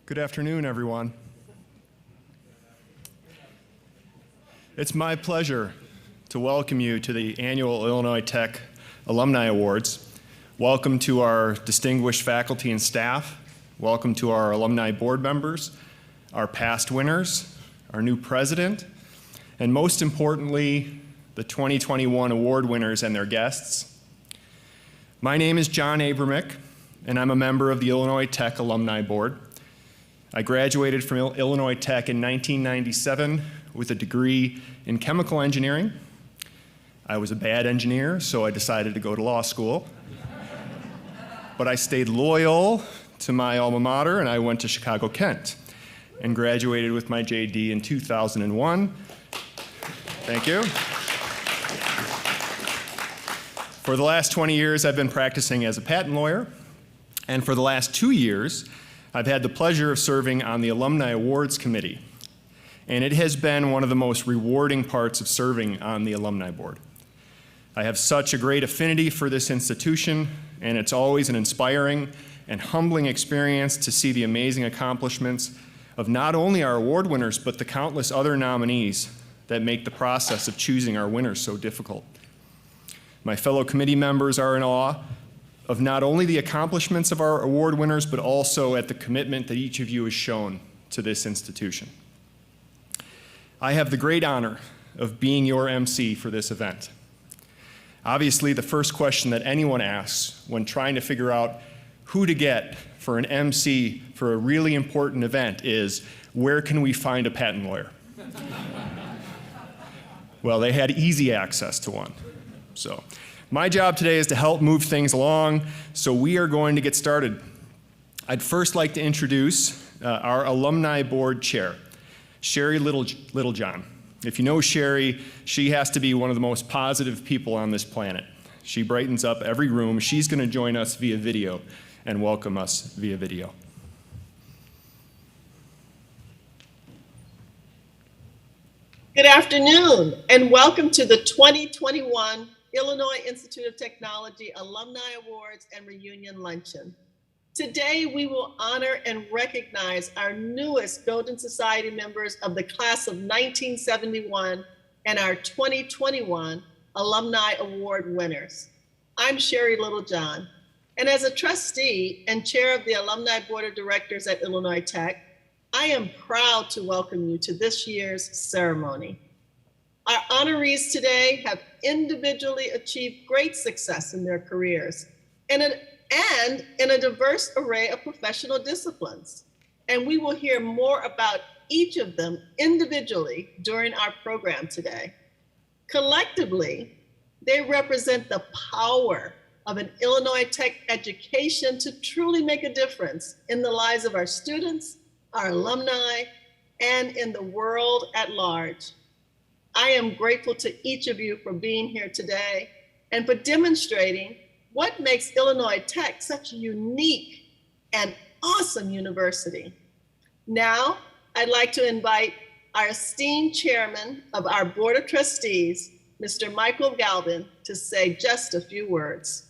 Good afternoon, everyone. It's my pleasure to welcome you to the annual Illinois Tech Alumni Awards. Welcome to our distinguished faculty and staff. Welcome to our alumni board members, our past winners, our new president, and most importantly, the 2021 award winners and their guests. My name is John Abramick, and I'm a member of the Illinois Tech Alumni Board. I graduated from Illinois Tech in 1997 with a degree in chemical engineering. I was a bad engineer, so I decided to go to law school. But I stayed loyal to my alma mater, and I went to Chicago-Kent and graduated with my JD in 2001. Thank you. For the last 20 years, I've been practicing as a patent lawyer, and for the last 2 years, I've had the pleasure of serving on the Alumni Awards Committee, and it has been one of the most rewarding parts of serving on the Alumni Board. I have such a great affinity for this institution, and it's always an inspiring and humbling experience to see the amazing accomplishments of not only our award winners, but the countless other nominees that make the process of choosing our winners so difficult. My fellow committee members are in awe of not only the accomplishments of our award winners, but also at the commitment that each of you has shown to this institution. I have the great honor of being your MC for this event. Obviously, the first question that anyone asks when trying to figure out who to get for an MC for a really important event is, where can we find a patent lawyer? Well, they had easy access to one. So, my job today is to help move things along, so we are going to get started. I'd first like to introduce our Alumni Board Chair, Sherry Littlejohn. If you know Sherry, she has to be one of the most positive people on this planet. She brightens up every room. She's going to join us via video and welcome us via video. Good afternoon, and welcome to the 2021 Illinois Institute of Technology Alumni Awards and Reunion Luncheon. Today, we will honor and recognize our newest Golden Society members of the class of 1971 and our 2021 Alumni Award winners. I'm Sherry Littlejohn, and as a trustee and chair of the Alumni Board of Directors at Illinois Tech, I am proud to welcome you to this year's ceremony. Our honorees today have individually achieved great success in their careers and in a diverse array of professional disciplines. And we will hear more about each of them individually during our program today. Collectively, they represent the power of an Illinois Tech education to truly make a difference in the lives of our students, our alumni, and in the world at large. I am grateful to each of you for being here today and for demonstrating what makes Illinois Tech such a unique and awesome university. Now, I'd like to invite our esteemed chairman of our Board of Trustees, Mr. Michael Galvin, to say just a few words.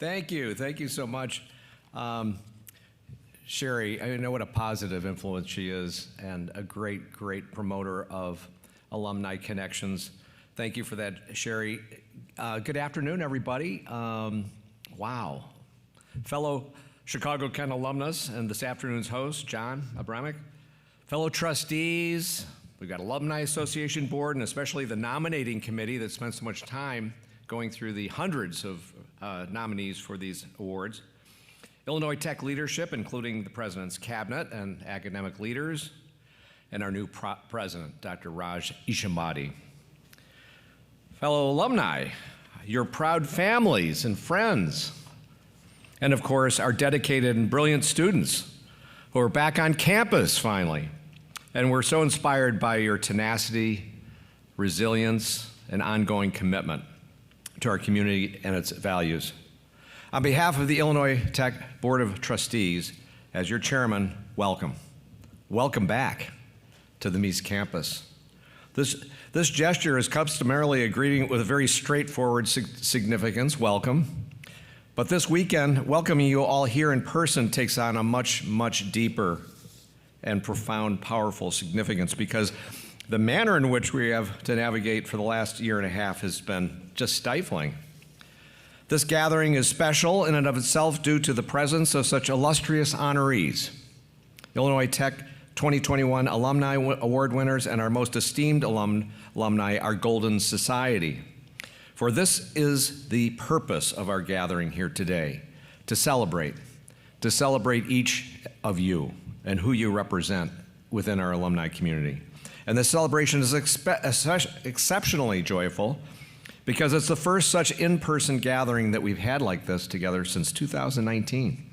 Thank you so much. Sherry, I know what a positive influence she is and a great promoter of alumni connections. Thank you for that, Sherry. Good afternoon, everybody. Wow. Fellow Chicago-Kent alumnus and this afternoon's host, John Abramick. Fellow trustees, we've got Alumni Association Board and especially the nominating committee that spent so much time going through the hundreds of nominees for these awards. Illinois Tech leadership, including the president's cabinet and academic leaders, and our new president, Dr. Raj Ishamadi. Fellow alumni, your proud families and friends, and of course, our dedicated and brilliant students who are back on campus finally. And we're so inspired by your tenacity, resilience, and ongoing commitment to our community and its values. On behalf of the Illinois Tech Board of Trustees, as your chairman, welcome. Welcome back to the Mies campus. This gesture is customarily a greeting with a very straightforward significance, welcome. But this weekend, welcoming you all here in person takes on a much, much deeper and profound, powerful significance, because the manner in which we have to navigate for the last year and a half has been just stifling. This gathering is special in and of itself due to the presence of such illustrious honorees. Illinois Tech 2021 Alumni Award winners and our most esteemed alumni, our Golden Society. For this is the purpose of our gathering here today, to celebrate each of you and who you represent within our alumni community. And this celebration is exceptionally joyful because it's the first such in-person gathering that we've had like this together since 2019.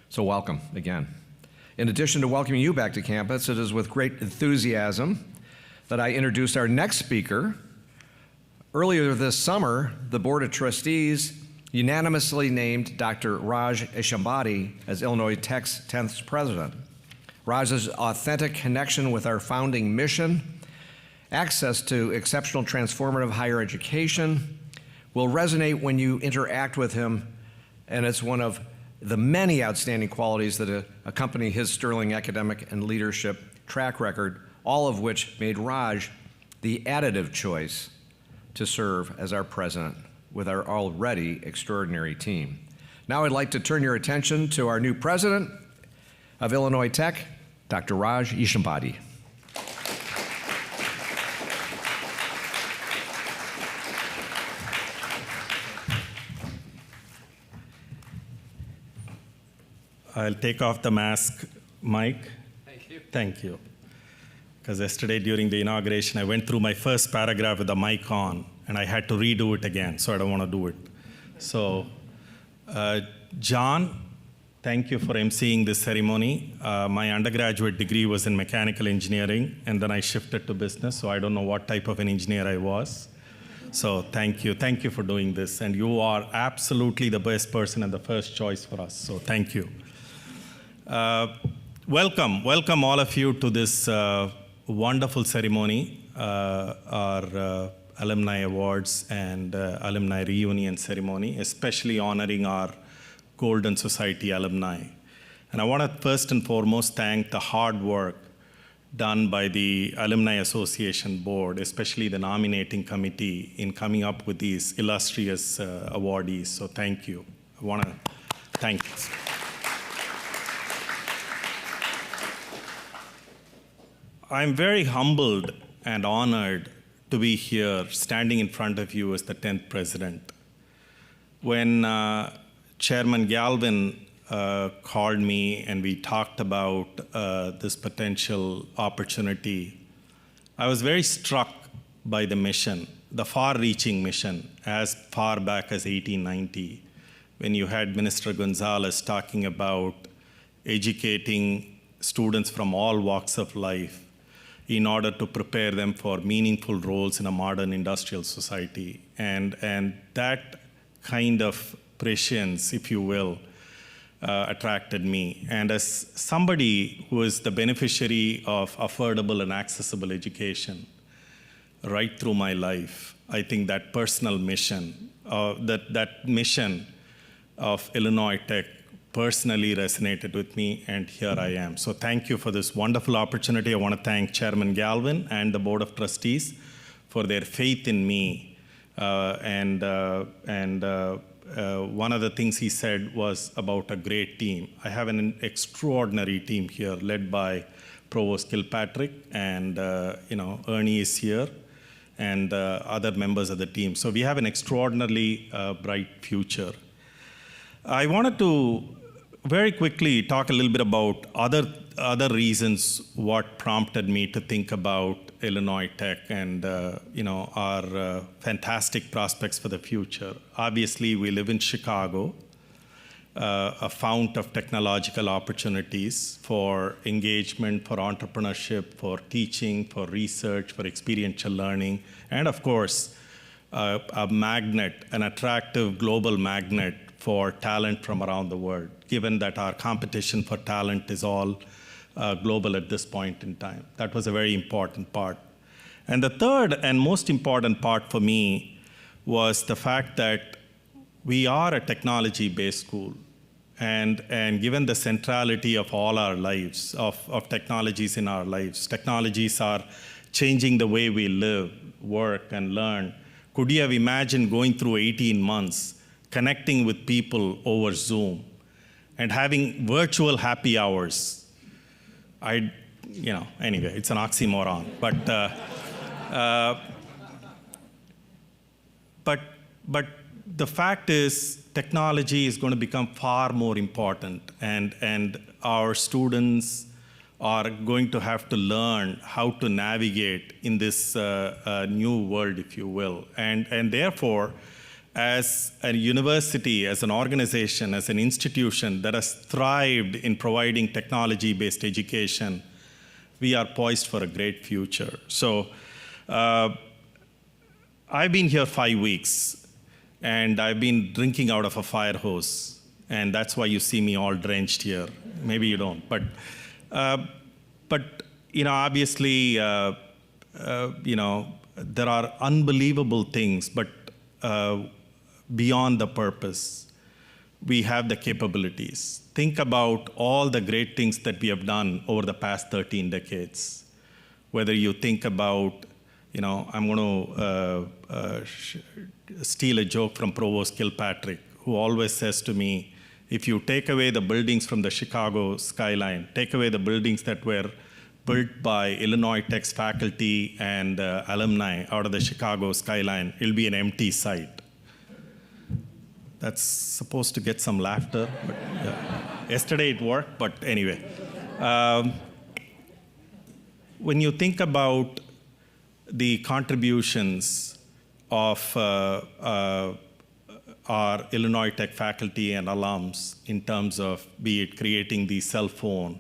So welcome again. In addition to welcoming you back to campus, it is with great enthusiasm that I introduced our next speaker. Earlier this summer, the Board of Trustees unanimously named Dr. Raj Ishambadi as Illinois Tech's 10th president. Raj's authentic connection with our founding mission, access to exceptional transformative higher education, will resonate when you interact with him, and it's one of the many outstanding qualities that accompany his sterling academic and leadership track record, all of which made Raj the additive choice to serve as our president with our already extraordinary team. Now I'd like to turn your attention to our new president of Illinois Tech, Dr. Raj Ishambadi. I'll take off the mask, Mike. Thank you. Thank you. Because yesterday during the inauguration, I went through my first paragraph with the mic on, and I had to redo it again, so I don't want to do it. So, John, thank you for emceeing this ceremony. My undergraduate degree was in mechanical engineering, and then I shifted to business, so I don't know what type of an engineer I was. So thank you for doing this, and you are absolutely the best person and the first choice for us, so thank you. Welcome all of you to this wonderful ceremony, our Alumni Awards and Alumni Reunion ceremony, especially honoring our Golden Society alumni. And I want to first and foremost thank the hard work done by the Alumni Association Board, especially the nominating committee, in coming up with these illustrious awardees. So thank you. I want to thank you. I'm very humbled and honored to be here standing in front of you as the 10th president. When Chairman Galvin called me and we talked about this potential opportunity, I was very struck by the mission, the far-reaching mission, as far back as 1890, when you had Minister Gonzalez talking about educating students from all walks of life in order to prepare them for meaningful roles in a modern industrial society. And that kind of prescience, if you will, attracted me. And as somebody who is the beneficiary of affordable and accessible education right through my life, I think that personal mission, that mission of Illinois Tech personally resonated with me, and here I am. So thank you for this wonderful opportunity. I want to thank Chairman Galvin and the Board of Trustees for their faith in me. One of the things he said was about a great team. I have an extraordinary team here led by Provost Kilpatrick, and Ernie is here, and other members of the team. So we have an extraordinarily bright future. I wanted to very quickly talk a little bit about other reasons what prompted me to think about Illinois Tech and our fantastic prospects for the future. Obviously, we live in Chicago, a fount of technological opportunities for engagement, for entrepreneurship, for teaching, for research, for experiential learning, and of course, a magnet, an attractive global magnet for talent from around the world, given that our competition for talent is all global at this point in time. That was a very important part. And the third and most important part for me was the fact that we are a technology-based school. And given the centrality of all our lives, of technologies in our lives, technologies are changing the way we live, work, and learn. Could you have imagined going through 18 months, connecting with people over Zoom, and having virtual happy hours? Anyway, it's an oxymoron. But the fact is, technology is going to become far more important, and our students are going to have to learn how to navigate in this new world, if you will. And therefore, as a university, as an organization, as an institution that has thrived in providing technology-based education, we are poised for a great future. So I've been here 5 weeks, and I've been drinking out of a fire hose, and that's why you see me all drenched here. Maybe you don't, but obviously, there are unbelievable things, but beyond the purpose, we have the capabilities. Think about all the great things that we have done over the past 13 decades. Whether you think about, I'm going to steal a joke from Provost Kilpatrick, who always says to me, if you take away the buildings from the Chicago skyline, take away the buildings that were built by Illinois Tech's faculty and alumni out of the Chicago skyline, it'll be an empty site. That's supposed to get some laughter, but yesterday it worked, but anyway. When you think about the contributions of our Illinois Tech faculty and alums in terms of be it creating the cell phone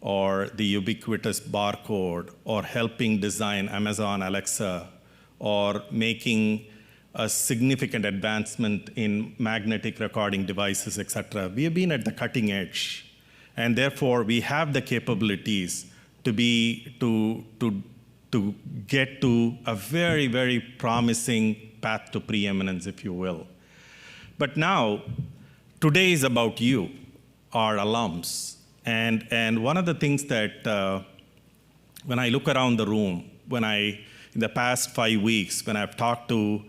or the ubiquitous barcode or helping design Amazon Alexa or making a significant advancement in magnetic recording devices, et cetera. We have been at the cutting edge, and therefore we have the capabilities to get to a very, very promising path to preeminence, if you will. But now, today is about you, our alums. And one of the things that, when I look around the room, in the past 5 weeks, when I've talked to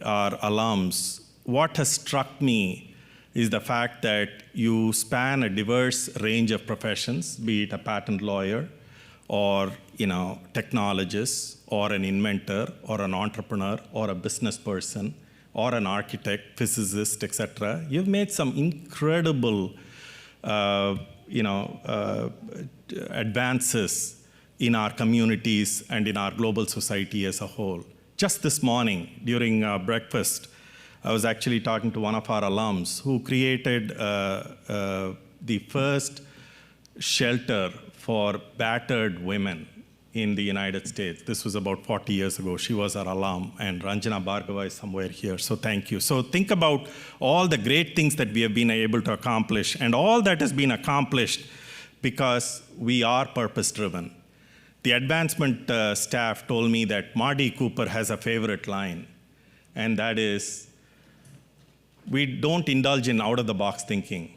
our alums, what has struck me is the fact that you span a diverse range of professions, be it a patent lawyer, or technologist, or an inventor, or an entrepreneur, or a business person, or an architect, physicist, etc. You've made some incredible, advances in our communities and in our global society as a whole. Just this morning, during breakfast, I was actually talking to one of our alums who created the first shelter for battered women in the United States. This was about 40 years ago. She was our alum, and Ranjana Bhargava is somewhere here, so thank you. So think about all the great things that we have been able to accomplish, and all that has been accomplished because we are purpose-driven. The advancement staff told me that Marty Cooper has a favorite line, and that is, we don't indulge in out-of-the-box thinking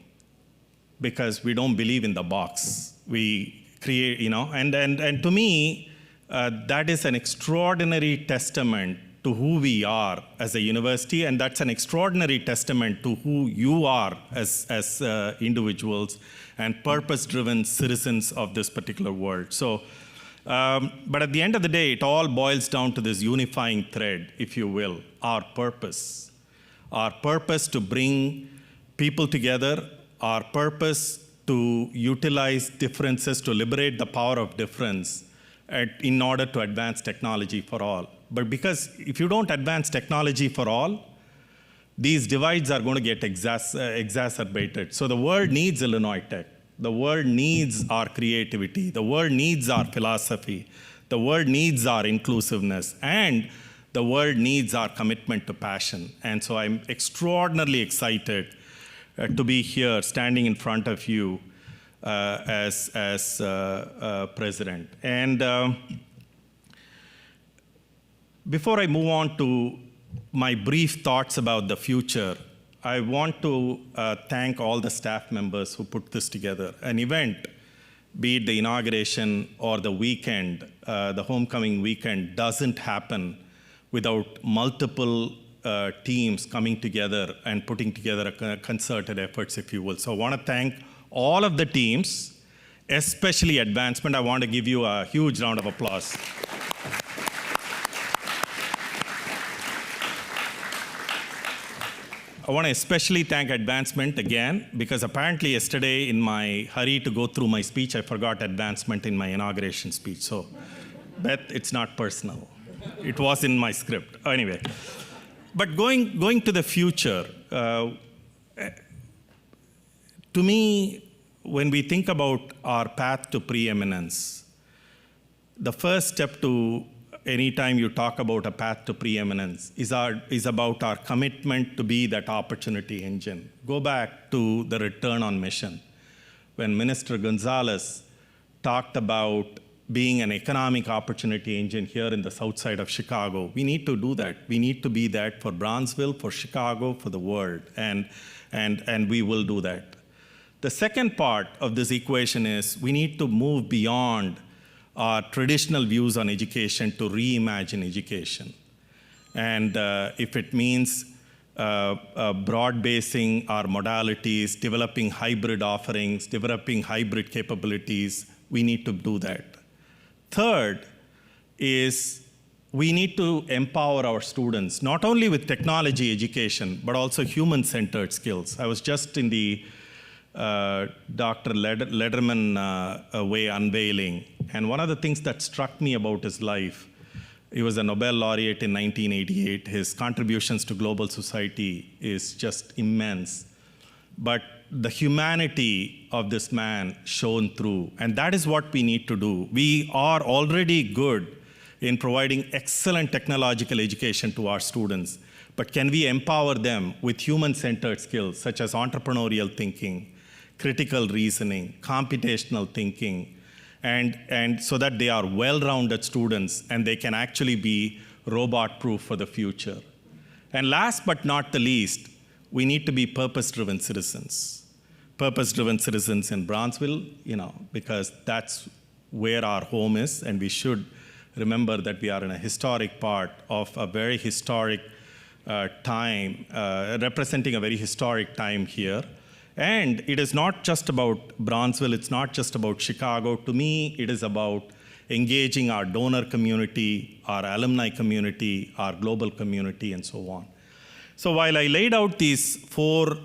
because we don't believe in the box. We create, and to me, that is an extraordinary testament to who we are as a university, and that's an extraordinary testament to who you are as individuals and purpose-driven citizens of this particular world. So, but at the end of the day, it all boils down to this unifying thread, if you will, our purpose. Our purpose to bring people together, our purpose to utilize differences, to liberate the power of difference in order to advance technology for all. But because if you don't advance technology for all, these divides are going to get exacerbated. So the world needs Illinois Tech. The world needs our creativity. The world needs our philosophy. The world needs our inclusiveness. And the world needs our commitment to passion. And so I'm extraordinarily excited to be here, standing in front of you as president. And Before I move on to my brief thoughts about the future, I want to thank all the staff members who put this together. An event, be it the inauguration or the weekend, the homecoming weekend, doesn't happen without multiple teams coming together and putting together a concerted efforts, if you will. So I want to thank all of the teams, especially Advancement. I want to give you a huge round of applause. I want to especially thank Advancement again, because apparently yesterday in my hurry to go through my speech, I forgot Advancement in my inauguration speech. So, Beth, it's not personal. It was in my script. Anyway, but going to the future, to me, when we think about our path to preeminence, the first step to anytime you talk about a path to preeminence is about our commitment to be that opportunity engine. Go back to the return on mission. When Minister Gonzalez talked about being an economic opportunity engine here in the south side of Chicago, we need to do that. We need to be that for Bronzeville, for Chicago, for the world, and we will do that. The second part of this equation is we need to move beyond our traditional views on education to reimagine education. And if it means broad-basing our modalities, developing hybrid offerings, developing hybrid capabilities, we need to do that. Third is we need to empower our students, not only with technology education, but also human-centered skills. I was just in the Dr. Lederman way unveiling. And one of the things that struck me about his life, he was a Nobel laureate in 1988. His contributions to global society is just immense. But the humanity of this man shone through. And that is what we need to do. We are already good in providing excellent technological education to our students. But can we empower them with human-centered skills, such as entrepreneurial thinking, critical reasoning, computational thinking, and so that they are well-rounded students and they can actually be robot-proof for the future. And last but not the least, we need to be purpose-driven citizens. Purpose-driven citizens in Bronzeville, because that's where our home is, and we should remember that we are in a historic part of a very historic time, representing a very historic time here. And it is not just about Bronzeville, it's not just about Chicago. To me, it is about engaging our donor community, our alumni community, our global community, and so on. So while I laid out these 4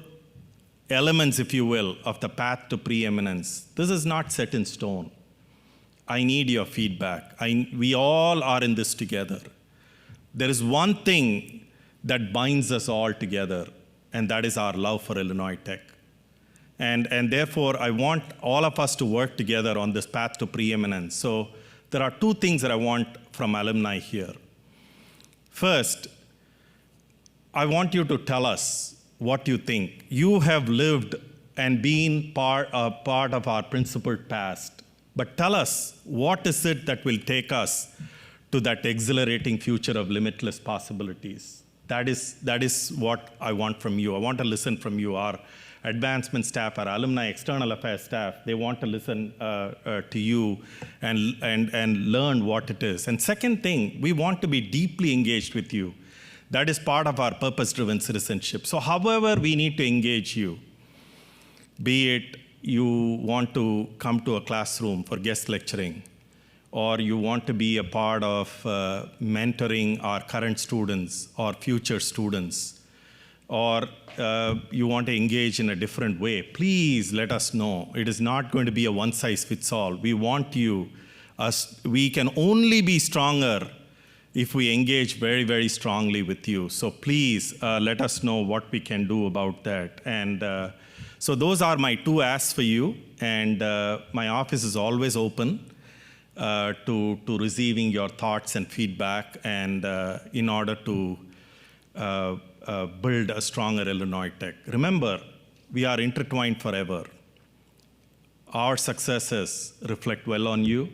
elements, if you will, of the path to preeminence, this is not set in stone. I need your feedback. We all are in this together. There is one thing that binds us all together, and that is our love for Illinois Tech. And therefore, I want all of us to work together on this path to preeminence. So there are 2 things that I want from alumni here. First, I want you to tell us what you think. You have lived and been part of our principled past. But tell us, what is it that will take us to that exhilarating future of limitless possibilities? That is what I want from you. I want to listen from you. Our advancement staff, our alumni external affairs staff, they want to listen to you and learn what it is. And second thing, we want to be deeply engaged with you. That is part of our purpose-driven citizenship. So however we need to engage you, be it you want to come to a classroom for guest lecturing, or you want to be a part of mentoring our current students or future students, or you want to engage in a different way, please let us know. It is not going to be a one-size-fits-all. We want you. We can only be stronger if we engage very, very strongly with you. So please let us know what we can do about that. And so those are my 2 asks for you. And my office is always open to receiving your thoughts and feedback, and in order to build a stronger Illinois Tech. Remember, we are intertwined forever. Our successes reflect well on you,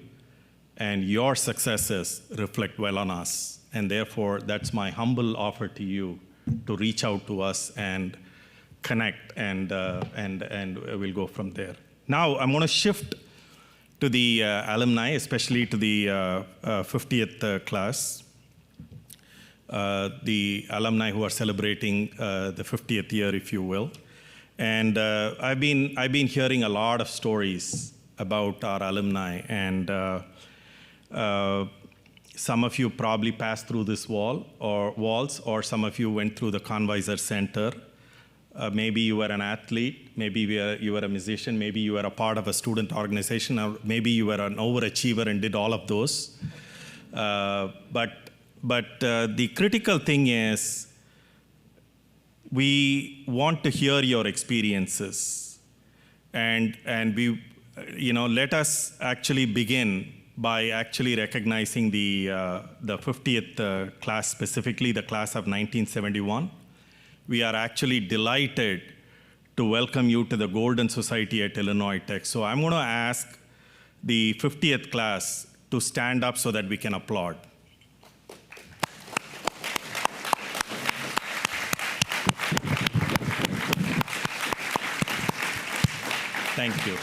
and your successes reflect well on us. and therefore that's my humble offer to you to reach out to us and connect, and we'll go from there. Now I'm going to shift to the alumni, especially to the 50th class, the alumni who are celebrating the 50th year, if you will. And I've been hearing a lot of stories about our alumni, and some of you probably passed through this walls, or some of you went through the Convisor Center. Maybe you were an athlete, maybe you were a musician, maybe you were a part of a student organization, or maybe you were an overachiever and did all of those. But the critical thing is, we want to hear your experiences, and we, let us actually begin by actually recognizing the 50th class, specifically the class of 1971. We are actually delighted to welcome you to the Golden Society at Illinois Tech. So I'm going to ask the 50th class to stand up so that we can applaud. Thank you.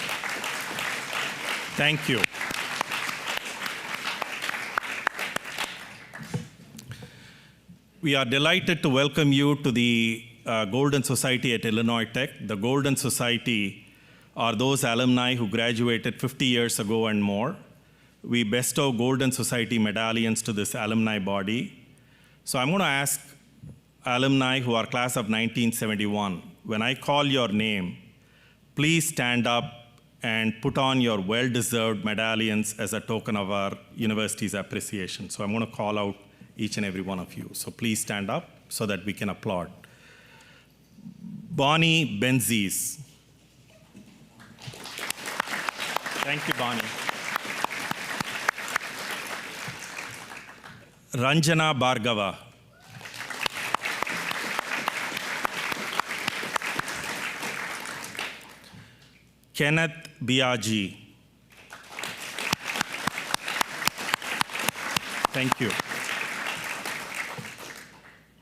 Thank you. We are delighted to welcome you to the Golden Society at Illinois Tech. The Golden Society are those alumni who graduated 50 years ago and more. We bestow Golden Society medallions to this alumni body. So I'm going to ask alumni who are class of 1971, when I call your name, please stand up and put on your well-deserved medallions as a token of our university's appreciation. So I'm going to call out each and every one of you. So please stand up so that we can applaud. Bonnie Benzies. Thank you, Bonnie. Ranjana Bhargava. Kenneth Biagi. Thank you.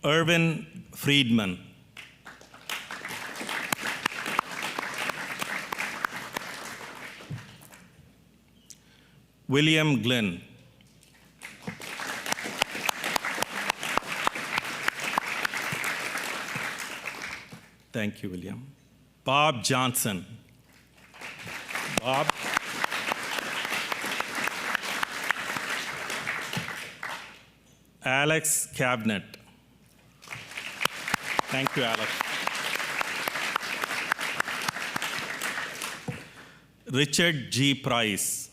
Irvin Friedman. William Glenn. Thank you, William. Bob Johnson. Bob. Alex Cabinet. Thank you, Alex. Richard G. Price.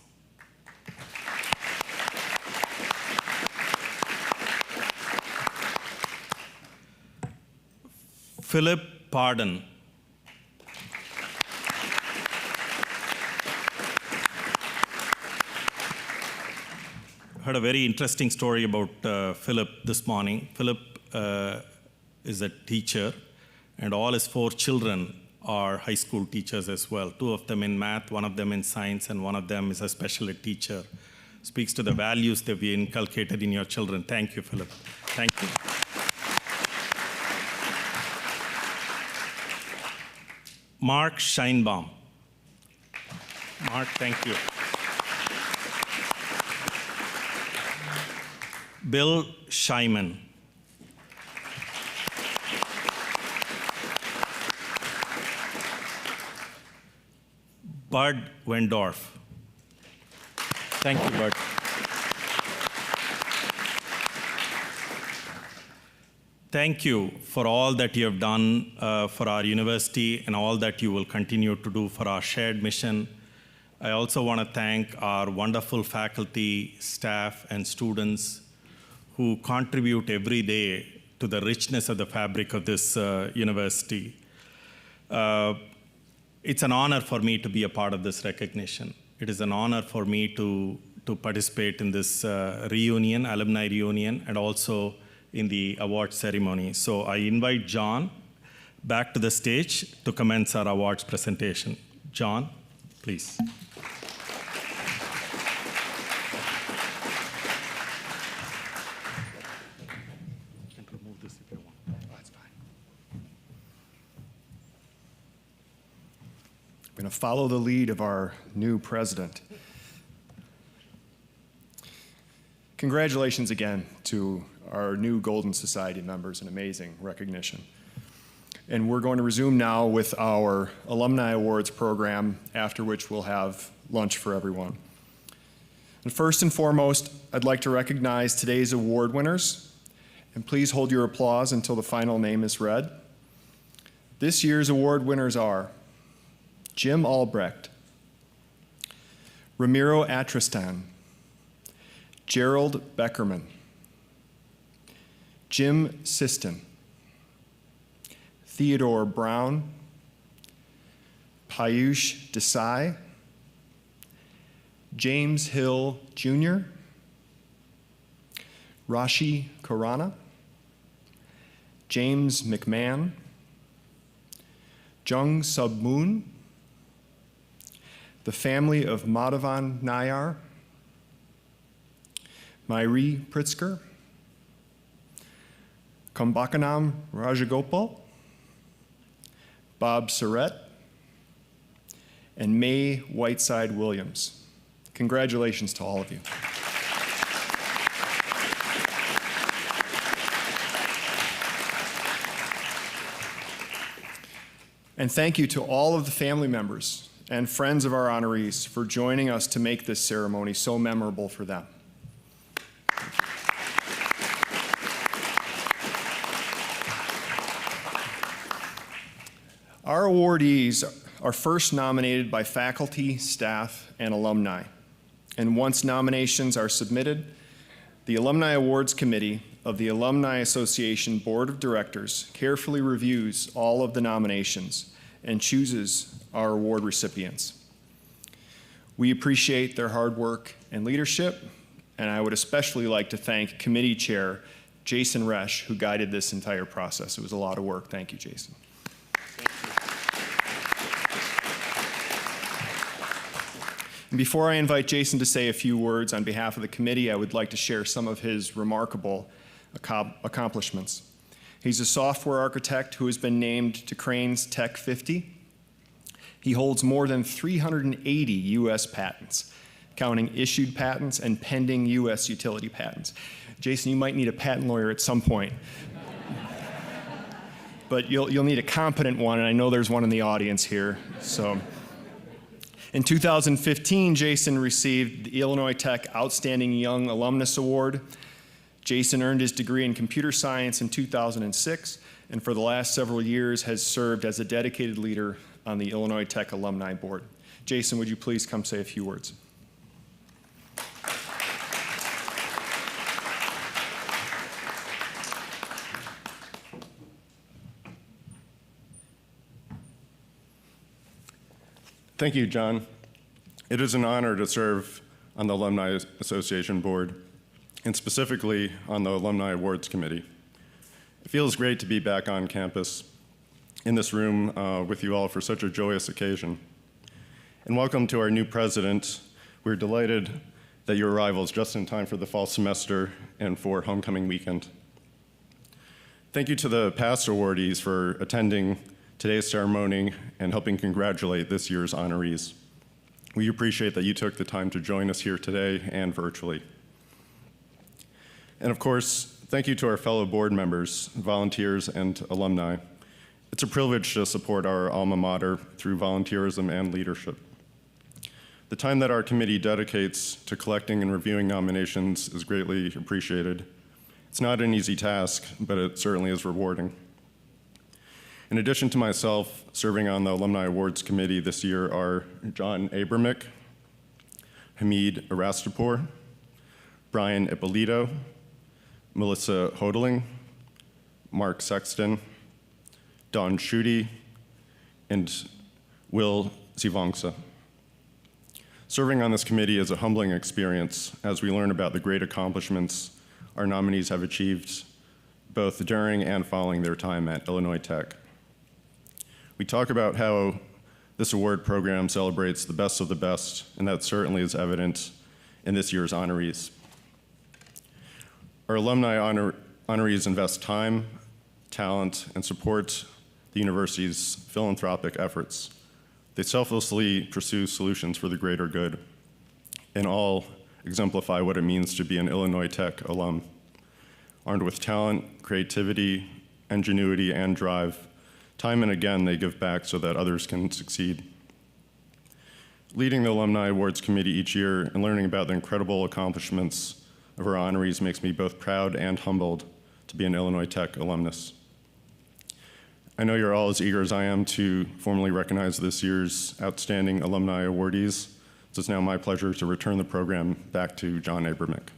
Philip Pardon. Heard a very interesting story about Philip this morning. Philip is a teacher, and all his 4 children are high school teachers as well. 2 of them in math, 1 of them in science, and 1 of them is a special ed teacher. Speaks to the values that we inculcated in your children. Thank you, Philip. Thank you. Mark Scheinbaum. Mark, thank you. Bill Scheiman. Bud Wendorf. Thank you, Bud. Thank you for all that you have done for our university and all that you will continue to do for our shared mission. I also want to thank our wonderful faculty, staff, and students who contribute every day to the richness of the fabric of this university. It's an honor for me to be a part of this recognition. It is an honor for me to participate in this reunion, alumni reunion, and also in the award ceremony. So I invite John back to the stage to commence our awards presentation. John, please. follow the lead of our new president. Congratulations again to our new Golden Society members, an amazing recognition. And we're going to resume now with our Alumni Awards program, after which we'll have lunch for everyone. And first and foremost, I'd like to recognize today's award winners, and please hold your applause until the final name is read. This year's award winners are Jim Albrecht, Ramiro Atristan, Gerald Beckerman, Jim Siston, Theodore Brown, Piyush Desai, James Hill Jr., Rashi Khurana, James McMahon, Jung Sub Moon, the family of Madhavan Nayar, Mairi Pritzker, Kumbakanam Rajagopal, Bob Surratt, and May Whiteside Williams. Congratulations to all of you. And thank you to all of the family members and friends of our honorees for joining us to make this ceremony so memorable for them. Our awardees are first nominated by faculty, staff, and alumni. And once nominations are submitted, the Alumni Awards Committee of the Alumni Association Board of Directors carefully reviews all of the nominations and chooses our award recipients. We appreciate their hard work and leadership, and I would especially like to thank Committee Chair Jason Resch, who guided this entire process. It was a lot of work. Thank you, Jason. And before I invite Jason to say a few words on behalf of the committee, I would like to share some of his remarkable accomplishments. He's a software architect who has been named to Crane's Tech 50. He holds more than 380 U.S. patents, counting issued patents and pending U.S. utility patents. Jason, you might need a patent lawyer at some point. But you'll need a competent one, and I know there's one in the audience here. So. In 2015, Jason received the Illinois Tech Outstanding Young Alumnus Award. Jason earned his degree in computer science in 2006, and for the last several years has served as a dedicated leader on the Illinois Tech Alumni Board. Jason, would you please come say a few words? Thank you, John. It is an honor to serve on the Alumni Association Board, and specifically on the Alumni Awards Committee. It feels great to be back on campus in this room with you all for such a joyous occasion. And welcome to our new president. We're delighted that your arrival is just in time for the fall semester and for homecoming weekend. Thank you to the past awardees for attending today's ceremony and helping congratulate this year's honorees. We appreciate that you took the time to join us here today and virtually. And of course, thank you to our fellow board members, volunteers, and alumni. It's a privilege to support our alma mater through volunteerism and leadership. The time that our committee dedicates to collecting and reviewing nominations is greatly appreciated. It's not an easy task, but it certainly is rewarding. In addition to myself, serving on the Alumni Awards Committee this year are John Abramick, Hamid Arastapur, Brian Ippolito, Melissa Hodling, Mark Sexton, Don Schutte, and Will Zivongsa. Serving on this committee is a humbling experience as we learn about the great accomplishments our nominees have achieved both during and following their time at Illinois Tech. We talk about how this award program celebrates the best of the best, and that certainly is evident in this year's honorees. Our alumni honorees invest time, talent, and support the university's philanthropic efforts. They selflessly pursue solutions for the greater good, and all exemplify what it means to be an Illinois Tech alum. Armed with talent, creativity, ingenuity, and drive, time and again they give back so that others can succeed. Leading the Alumni Awards Committee each year and learning about the incredible accomplishments of our honorees makes me both proud and humbled to be an Illinois Tech alumnus. I know you're all as eager as I am to formally recognize this year's outstanding alumni awardees. So it's now my pleasure to return the program back to John Abramick.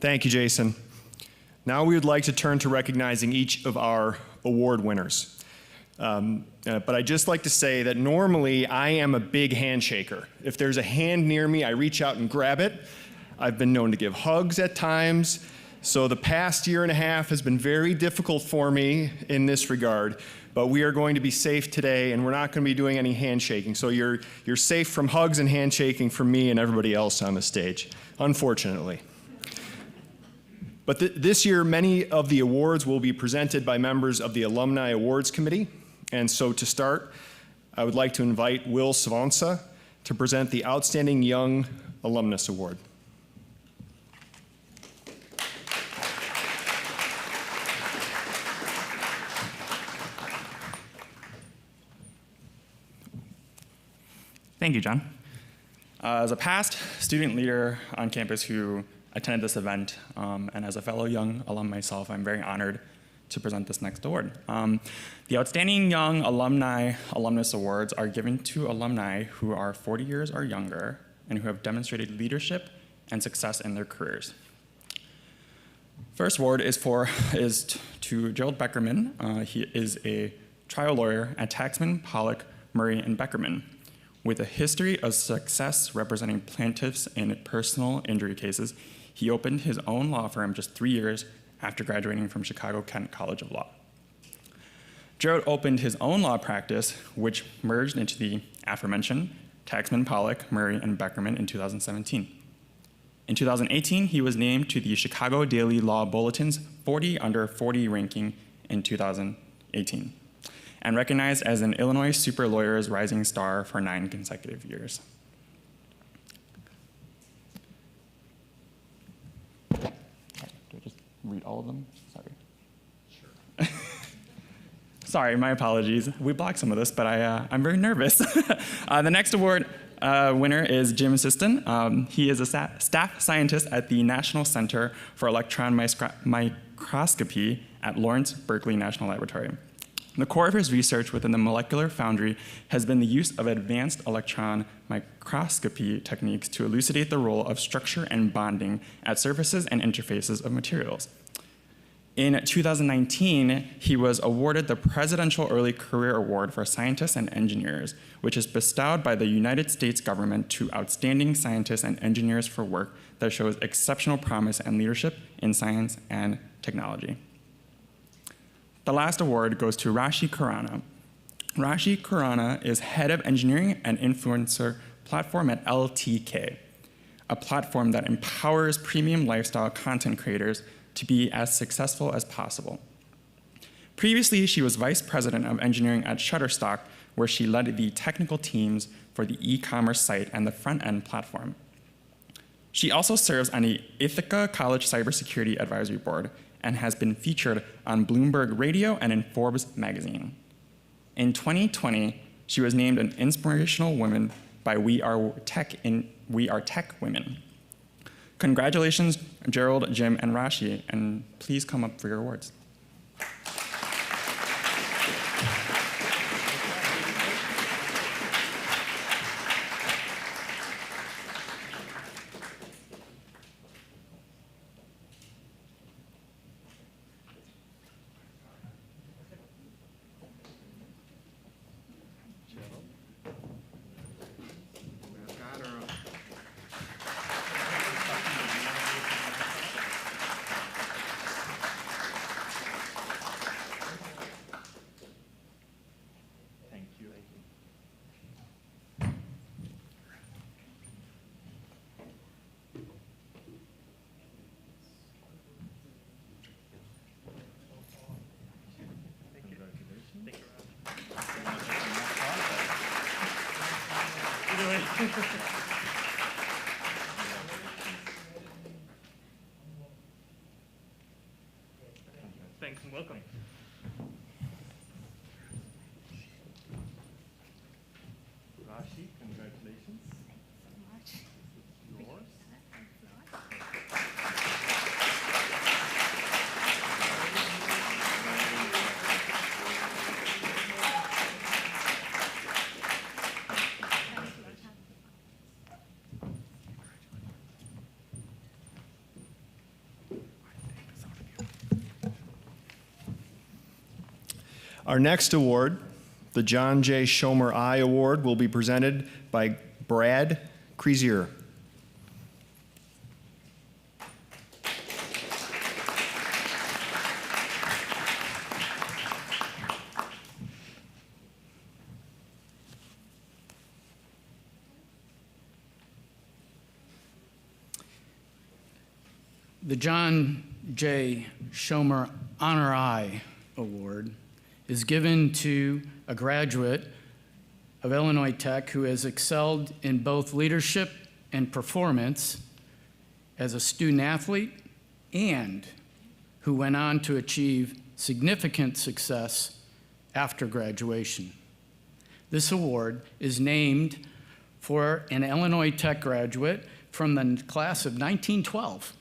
Thank you, Jason. Now we would like to turn to recognizing each of our award winners. But I'd just like to say that normally I am a big handshaker. If there's a hand near me, I reach out and grab it. I've been known to give hugs at times. So the past year and a half has been very difficult for me in this regard. But we are going to be safe today, and we're not going to be doing any handshaking. So you're safe from hugs and handshaking from me and everybody else on the stage, unfortunately. But this year, many of the awards will be presented by members of the Alumni Awards Committee. And so to start, I would like to invite Will Svansa to present the Outstanding Young Alumnus Award. Thank you, John. As a past student leader on campus who attended this event, and as a fellow young alum myself, I'm very honored to present this next award. The Outstanding Young Alumni Alumnus Awards are given to alumni who are 40 years or younger and who have demonstrated leadership and success in their careers. First award is to Gerald Beckerman. He is a trial lawyer at Taxman, Pollock, Murray, and Beckerman. With a history of success representing plaintiffs in personal injury cases, he opened his own law firm just 3 years after graduating from Chicago Kent College of Law. Gerald opened his own law practice, which merged into the aforementioned Taxman, Pollock, Murray, and Beckerman in 2017. In 2018, he was named to the Chicago Daily Law Bulletin's 40 Under 40 ranking in 2018, and recognized as an Illinois Super Lawyers Rising Star for 9 consecutive years. Do I just read all of them? Sorry. Sure. Sorry, my apologies. We blocked some of this, but I'm very nervous. The next award winner is Jim Siston. He is a staff scientist at the National Center for Electron Microscopy at Lawrence Berkeley National Laboratory. The core of his research within the molecular foundry has been the use of advanced electron microscopy techniques to elucidate the role of structure and bonding at surfaces and interfaces of materials. In 2019, he was awarded the Presidential Early Career Award for Scientists and Engineers, which is bestowed by the United States government to outstanding scientists and engineers for work that shows exceptional promise and leadership in science and technology. The last award goes to Rashi Khurana. Rashi Khurana is head of engineering and influencer platform at LTK, a platform that empowers premium lifestyle content creators to be as successful as possible. Previously, she was vice president of engineering at Shutterstock, where she led the technical teams for the e-commerce site and the front-end platform. She also serves on the Ithaca College Cybersecurity Advisory Board and has been featured on Bloomberg Radio and in Forbes magazine. In 2020, she was named an inspirational woman by We Are Tech Women. Congratulations, Gerald, Jim, and Rashi, and please come up for your awards. Thanks and welcome. Rashi, congratulations. Yours. Our next award, the John J. Schomer I Award, will be presented by Brad Crezier. The John J. Schomer Honor I Award is given to a graduate of Illinois Tech who has excelled in both leadership and performance as a student athlete and who went on to achieve significant success after graduation. This award is named for an Illinois Tech graduate from the class of 1912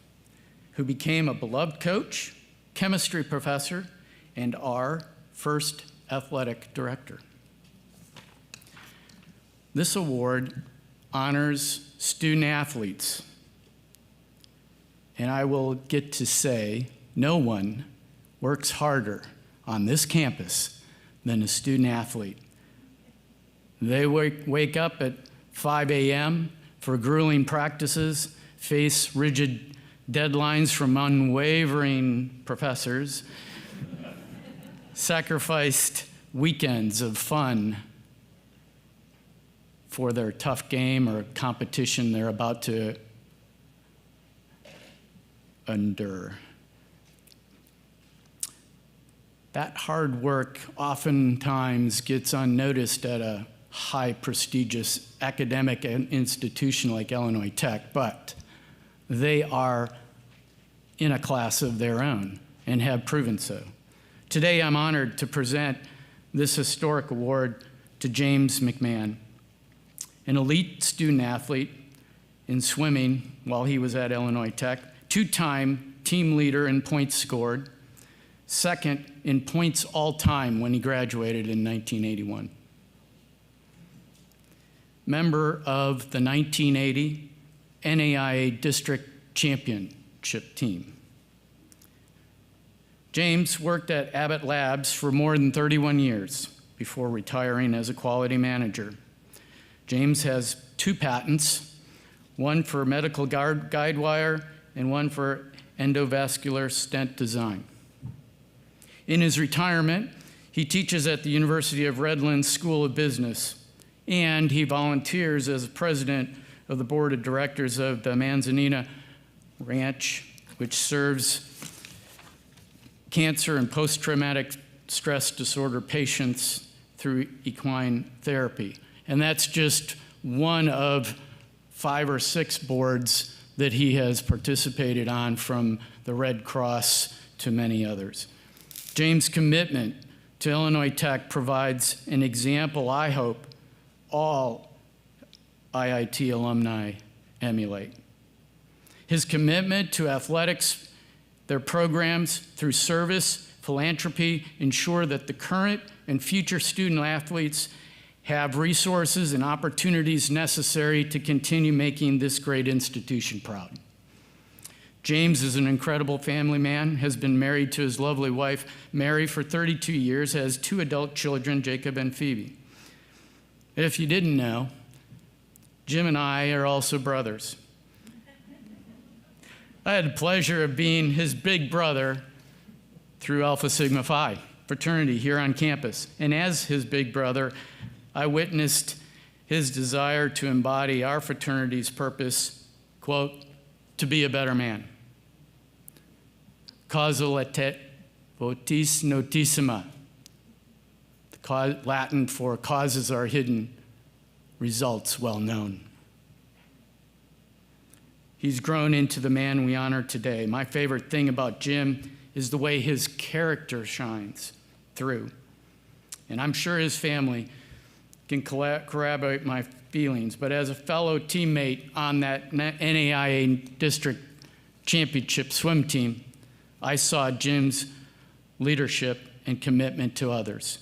who became a beloved coach, chemistry professor, and our first athletic director. This award honors student athletes, and I will get to say no one works harder on this campus than a student athlete. They wake up at 5 a.m. for grueling practices, face rigid deadlines from unwavering professors, sacrificed weekends of fun for their tough game or competition they're about to endure. That hard work oftentimes gets unnoticed at a high prestigious academic institution like Illinois Tech, but they are in a class of their own and have proven so. Today, I'm honored to present this historic award to James McMahon, an elite student athlete in swimming while he was at Illinois Tech, two-time team leader in points scored, second in points all-time when he graduated in 1981. Member of the 1980 NAIA District Championship team. James worked at Abbott Labs for more than 31 years before retiring as a quality manager. James has 2 patents, one for medical guide wire and one for endovascular stent design. In his retirement, he teaches at the University of Redlands School of Business, and he volunteers as president of the board of directors of the Manzanita Ranch, which serves cancer and post-traumatic stress disorder patients through equine therapy. And that's just one of 5 or 6 boards that he has participated on, from the Red Cross to many others. James' commitment to Illinois Tech provides an example I hope all IIT alumni emulate. His commitment to athletics, their programs through service, philanthropy, ensure that the current and future student athletes have resources and opportunities necessary to continue making this great institution proud. James is an incredible family man, has been married to his lovely wife, Mary, for 32 years, has 2 adult children, Jacob and Phoebe. If you didn't know, Jim and I are also brothers. I had the pleasure of being his big brother through Alpha Sigma Phi fraternity here on campus. And as his big brother, I witnessed his desire to embody our fraternity's purpose, quote, to be a better man. Causa latet votis notissima, Latin for causes are hidden, results well known. He's grown into the man we honor today. My favorite thing about Jim is the way his character shines through. And I'm sure his family can corroborate my feelings, but as a fellow teammate on that NAIA district championship swim team, I saw Jim's leadership and commitment to others.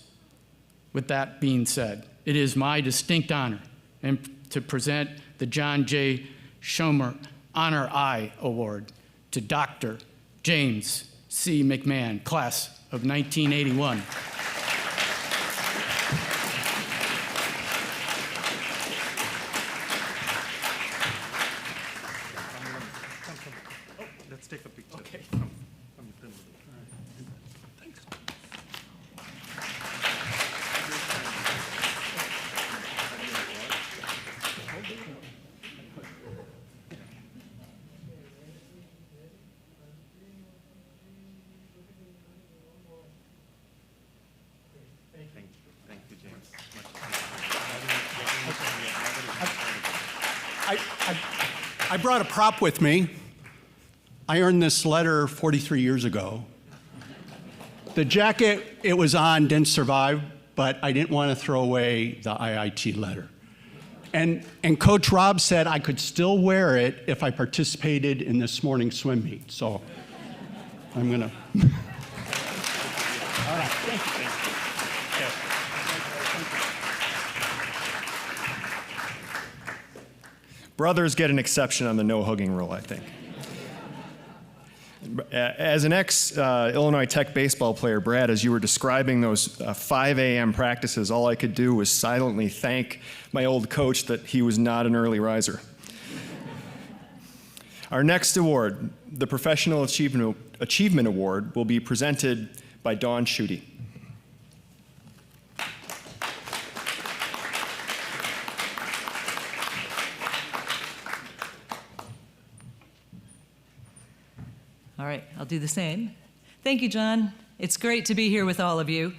With that being said, it is my distinct honor to present the John J. Schomer Honor I Award to Dr. James C. McMahon, class of 1981. Let's take a picture. Okay. Thank you, James. I brought a prop with me. I earned this letter 43 years ago. The jacket it was on didn't survive, but I didn't want to throw away the IIT letter. And Coach Rob said I could still wear it if I participated in this morning's swim meet. So I'm going to. All right. Thank you. Brothers get an exception on the no hugging rule, I think. As an ex-Illinois Tech baseball player, Brad, as you were describing those 5 a.m. practices, all I could do was silently thank my old coach that he was not an early riser. Our next award, the Professional Achievement Award, will be presented by Dawn Schutte. All right, I'll do the same. Thank you, John. It's great to be here with all of you.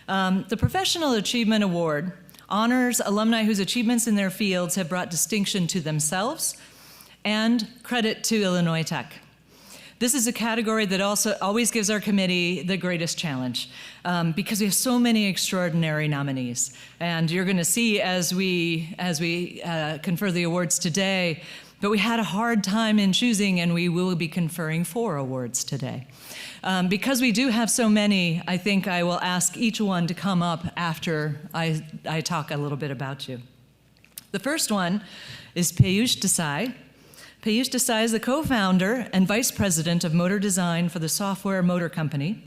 The Professional Achievement Award honors alumni whose achievements in their fields have brought distinction to themselves and credit to Illinois Tech. This is a category that also always gives our committee the greatest challenge because we have so many extraordinary nominees. And you're going to see as we confer the awards today, but we had a hard time in choosing, and we will be conferring 4 awards today. Because we do have so many, I think I will ask each one to come up after I talk a little bit about you. The first one is Peyush Desai. Peyush Desai is the co-founder and vice president of motor design for the Software Motor Company,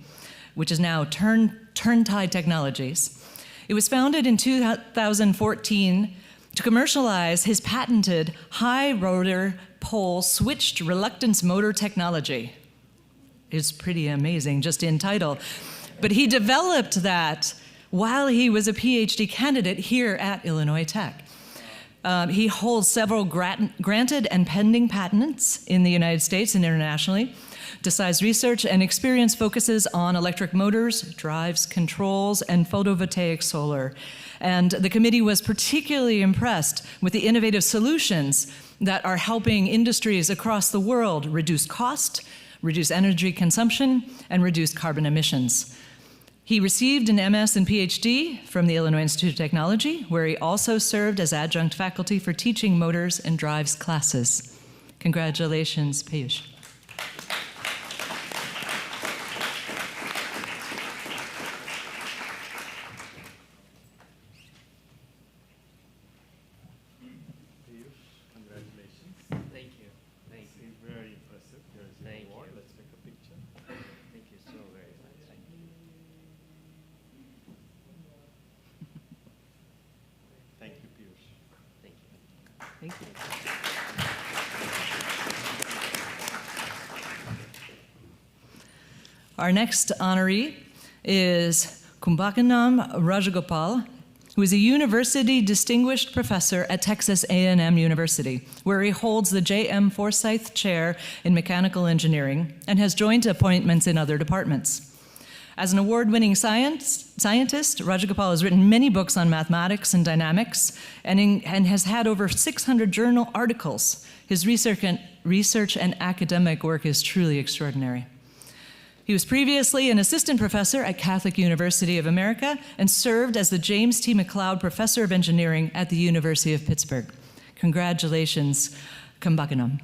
which is now Turntide Technologies. It was founded in 2014 to commercialize his patented high rotor pole switched reluctance motor technology. It's pretty amazing just in title. But he developed that while he was a PhD candidate here at Illinois Tech. He holds several granted and pending patents in the United States and internationally. Desai's research and experience focuses on electric motors, drives, controls, and photovoltaic solar. And the committee was particularly impressed with the innovative solutions that are helping industries across the world reduce cost, reduce energy consumption, and reduce carbon emissions. He received an MS and PhD from the Illinois Institute of Technology, where he also served as adjunct faculty for teaching motors and drives classes. Congratulations, Peyush. Thank you. Our next honoree is Kumbakanam Rajagopal, who is a university distinguished professor at Texas A&M University, where he holds the J.M. Forsyth Chair in Mechanical Engineering and has joint appointments in other departments. As an award-winning scientist, Rajagopal has written many books on mathematics and dynamics and has had over 600 journal articles. His research and academic work is truly extraordinary. He was previously an assistant professor at Catholic University of America and served as the James T. McLeod Professor of Engineering at the University of Pittsburgh. Congratulations, Kumbakanam.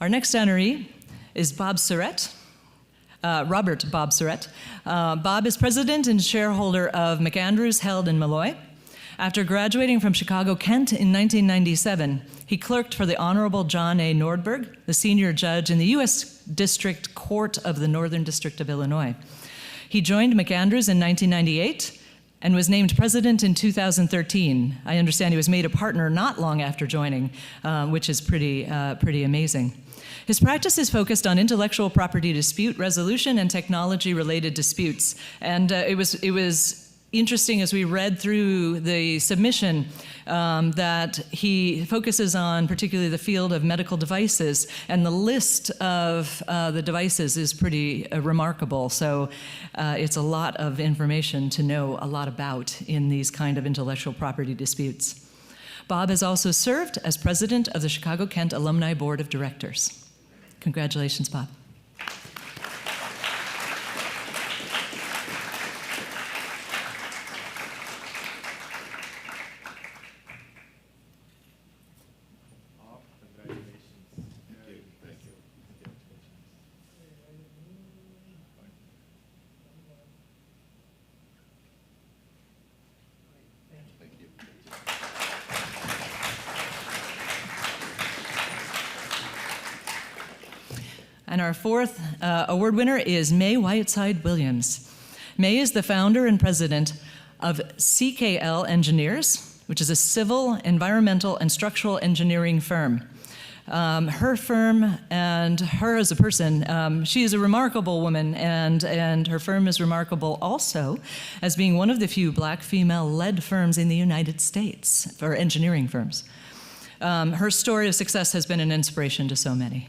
Our next honoree is Bob Surratt, Robert Bob Surratt. Bob is president and shareholder of McAndrews held in Malloy. After graduating from Chicago Kent in 1997, he clerked for the Honorable John A. Nordberg, the senior judge in the U.S. District Court of the Northern District of Illinois. He joined McAndrews in 1998 and was named president in 2013. I understand he was made a partner not long after joining, which is pretty amazing. His practice is focused on intellectual property dispute resolution and technology-related disputes. And it was interesting as we read through the submission that he focuses on particularly the field of medical devices, and the list of the devices is pretty remarkable. So it's a lot of information to know a lot about in these kind of intellectual property disputes. Bob has also served as president of the Chicago Kent Alumni Board of Directors. Congratulations, Bob. And our fourth award winner is May Whiteside Williams. May is the founder and president of CKL Engineers, which is a civil, environmental, and structural engineering firm. Her firm and her as a person, she is a remarkable woman, and her firm is remarkable also as being one of the few black female-led firms in the United States, or engineering firms. Her story of success has been an inspiration to so many.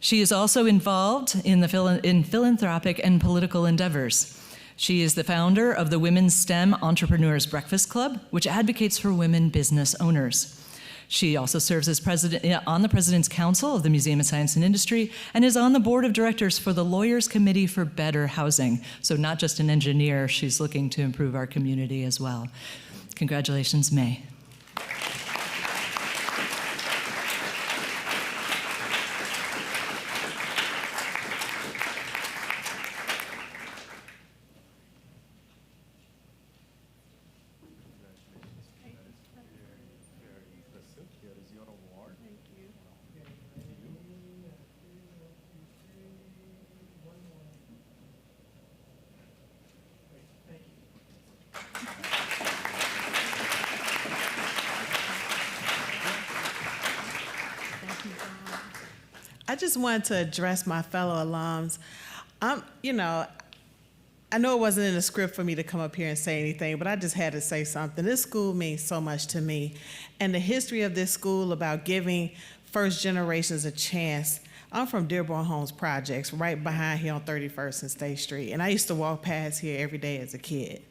She is also involved in philanthropic and political endeavors. She is the founder of the Women's STEM Entrepreneurs Breakfast Club, which advocates for women business owners. She also serves as on the President's Council of the Museum of Science and Industry and is on the board of directors for the Lawyers Committee for Better Housing. So not just an engineer, she's looking to improve our community as well. Congratulations, May. I just wanted to address my fellow alums. I know it wasn't in the script for me to come up here and say anything, but I just had to say something. This school means so much to me. And the history of this school about giving first generations a chance. I'm from Dearborn Homes Projects, right behind here on 31st and State Street. And I used to walk past here every day as a kid.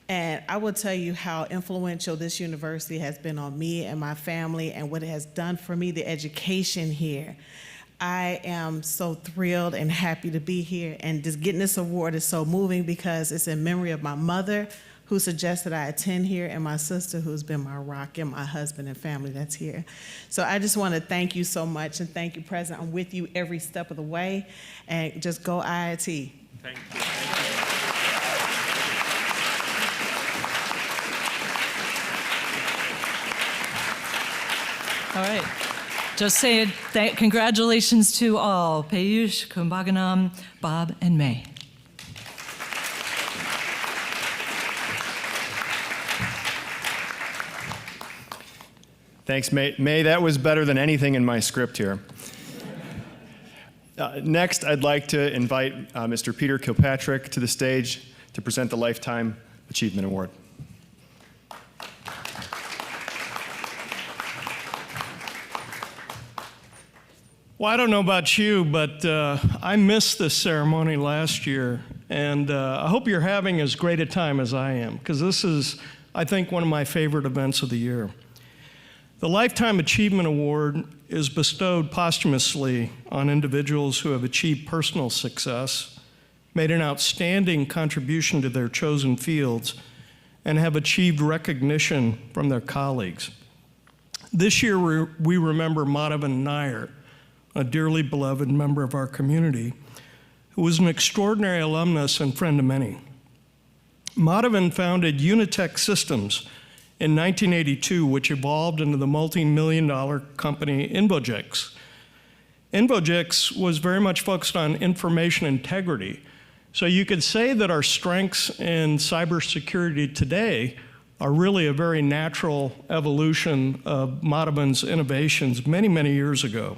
And I will tell you how influential this university has been on me and my family and what it has done for me, the education here. I am so thrilled and happy to be here, and just getting this award is so moving because it's in memory of my mother, who suggested I attend here, and my sister, who's been my rock, and my husband and family that's here. So I just want to thank you so much, and thank you, President. I'm with you every step of the way, and just go IIT. Thank you. All right. Just say it. Congratulations to all, Peyush, Kumbaganam, Bob, and May. Thanks, May. May, that was better than anything in my script here. Next, I'd like to invite Mr. Peter Kilpatrick to the stage to present the Lifetime Achievement Award. Well, I don't know about you, but I missed this ceremony last year, and I hope you're having as great a time as I am, because this is, I think, one of my favorite events of the year. The Lifetime Achievement Award is bestowed posthumously on individuals who have achieved personal success, made an outstanding contribution to their chosen fields, and have achieved recognition from their colleagues. This year, we remember Madhavan Nair, a dearly beloved member of our community, who was an extraordinary alumnus and friend of many. Madhavan founded Unitech Systems in 1982, which evolved into the multi-million-dollar company Infogix. Infogix was very much focused on information integrity. So you could say that our strengths in cybersecurity today are really a very natural evolution of Madhavan's innovations many, many years ago.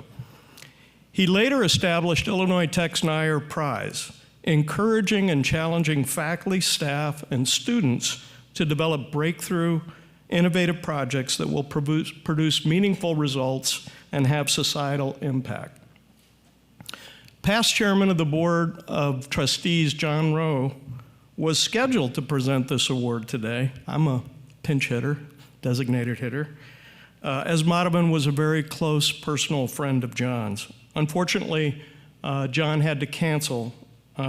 He later established Illinois Tech's Nair Prize, encouraging and challenging faculty, staff, and students to develop breakthrough, innovative projects that will produce meaningful results and have societal impact. Past chairman of the Board of Trustees, John Rowe, was scheduled to present this award today. I'm a pinch hitter, designated hitter, as Madhavan was a very close personal friend of John's. Unfortunately, John had to cancel,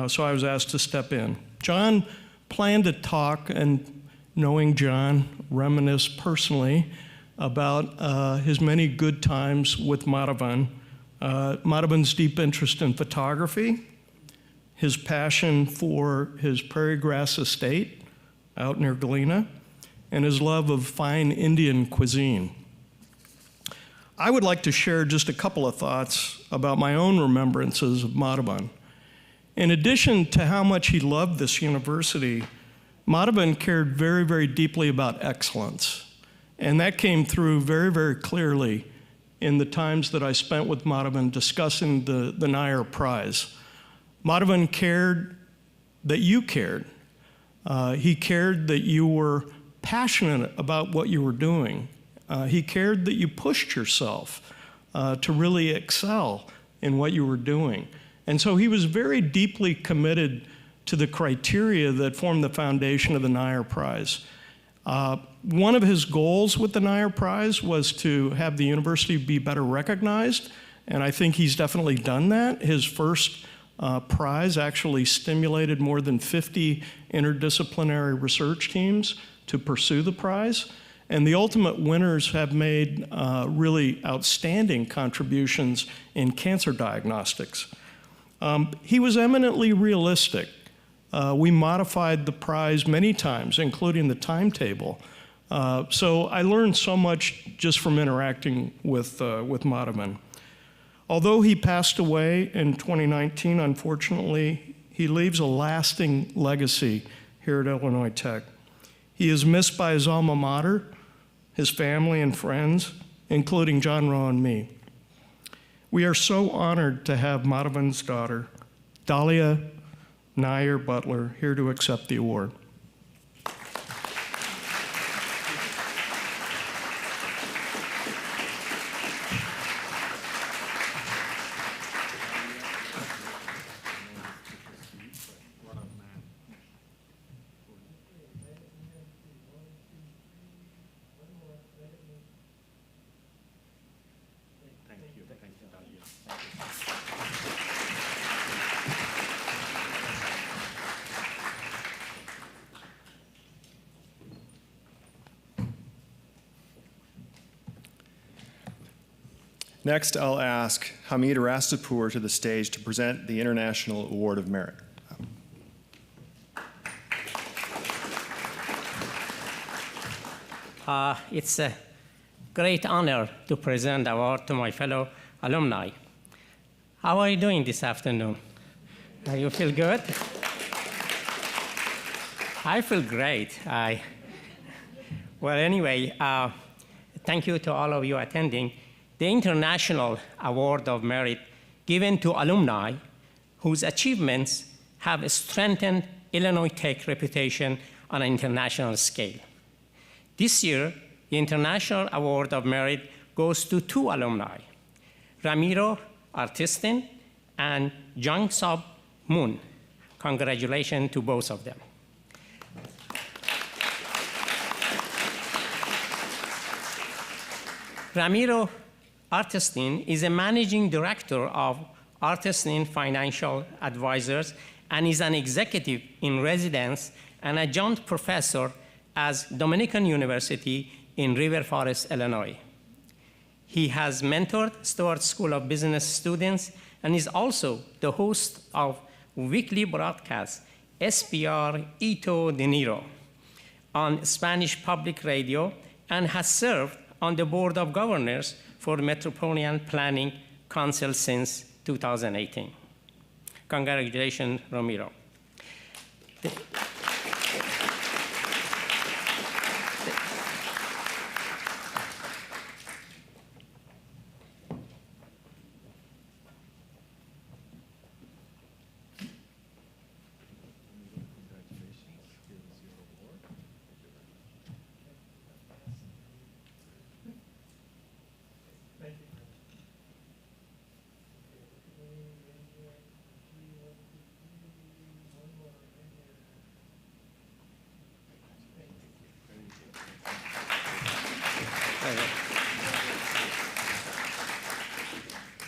so I was asked to step in. John planned to talk, and knowing John, reminisce personally about his many good times with Madhavan, Madhavan's deep interest in photography, his passion for his prairie grass estate out near Galena, and his love of fine Indian cuisine. I would like to share just a couple of thoughts about my own remembrances of Madhavan. In addition to how much he loved this university, Madhavan cared very, very deeply about excellence. And that came through very, very clearly in the times that I spent with Madhavan discussing the Nair Prize. Madhavan cared that you cared. He cared that you were passionate about what you were doing. He cared that you pushed yourself to really excel in what you were doing. And so he was very deeply committed to the criteria that formed the foundation of the Nair Prize. One of his goals with the Nair Prize was to have the university be better recognized, and I think he's definitely done that. His first prize actually stimulated more than 50 interdisciplinary research teams to pursue the prize. And the ultimate winners have made really outstanding contributions in cancer diagnostics. He was eminently realistic. We modified the prize many times, including the timetable. So I learned so much just from interacting with Madhavan. Although he passed away in 2019, unfortunately, he leaves a lasting legacy here at Illinois Tech. He is missed by his alma mater, his family and friends, including John Rowe and me. We are so honored to have Madhavan's daughter, Dahlia Nair Butler, here to accept the award. Next, I'll ask Hamid Rastapur to the stage to present the International Award of Merit. It's a great honor to present the award to my fellow alumni. How are you doing this afternoon? You feel good? I feel great. Well, anyway, thank you to all of you attending. The International Award of Merit given to alumni whose achievements have strengthened Illinois Tech reputation on an international scale. This year, the International Award of Merit goes to 2 alumni, Ramiro Artistin and Jung Sob Moon. Congratulations to both of them. Ramiro Artistin is a managing director of Artistin Financial Advisors and is an executive in residence and adjunct professor at Dominican University in River Forest, Illinois. He has mentored Stewart School of Business students and is also the host of weekly broadcast SPR Ito de Niro on Spanish Public Radio and has served on the Board of Governors for Metropolitan Planning Council since 2018. Congratulations, Ramiro.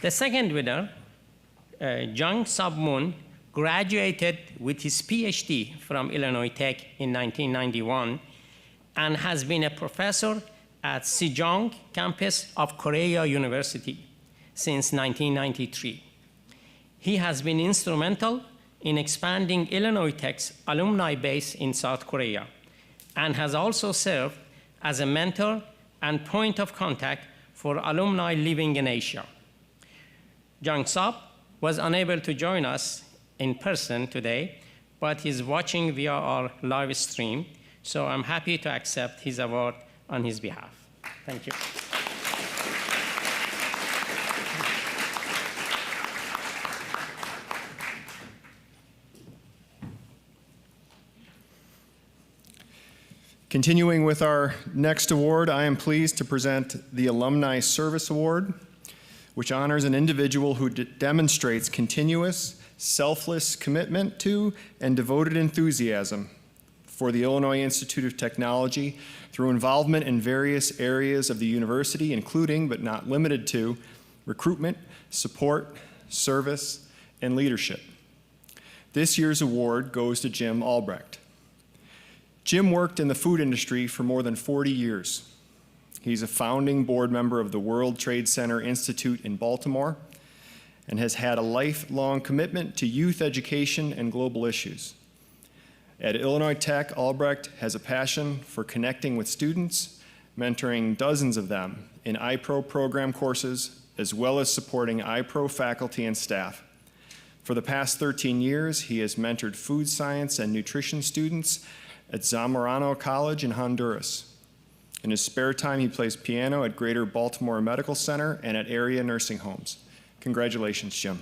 The second winner, Jung Sob Moon, graduated with his PhD from Illinois Tech in 1991 and has been a professor at Sejong campus of Korea University since 1993. He has been instrumental in expanding Illinois Tech's alumni base in South Korea and has also served as a mentor and point of contact for alumni living in Asia. Jung Sob was unable to join us in person today, but he's watching via our live stream, so I'm happy to accept his award on his behalf. Thank you. Continuing with our next award, I am pleased to present the Alumni Service Award, which honors an individual who demonstrates continuous, selfless commitment to and devoted enthusiasm for the Illinois Institute of Technology through involvement in various areas of the university, including, but not limited to, recruitment, support, service, and leadership. This year's award goes to Jim Albrecht. Jim worked in the food industry for more than 40 years. He's a founding board member of the World Trade Center Institute in Baltimore and has had a lifelong commitment to youth education and global issues. At Illinois Tech, Albrecht has a passion for connecting with students, mentoring dozens of them in iPro program courses, as well as supporting iPro faculty and staff. For the past 13 years, he has mentored food science and nutrition students at Zamorano College in Honduras. In his spare time, he plays piano at Greater Baltimore Medical Center and at area nursing homes. Congratulations, Jim.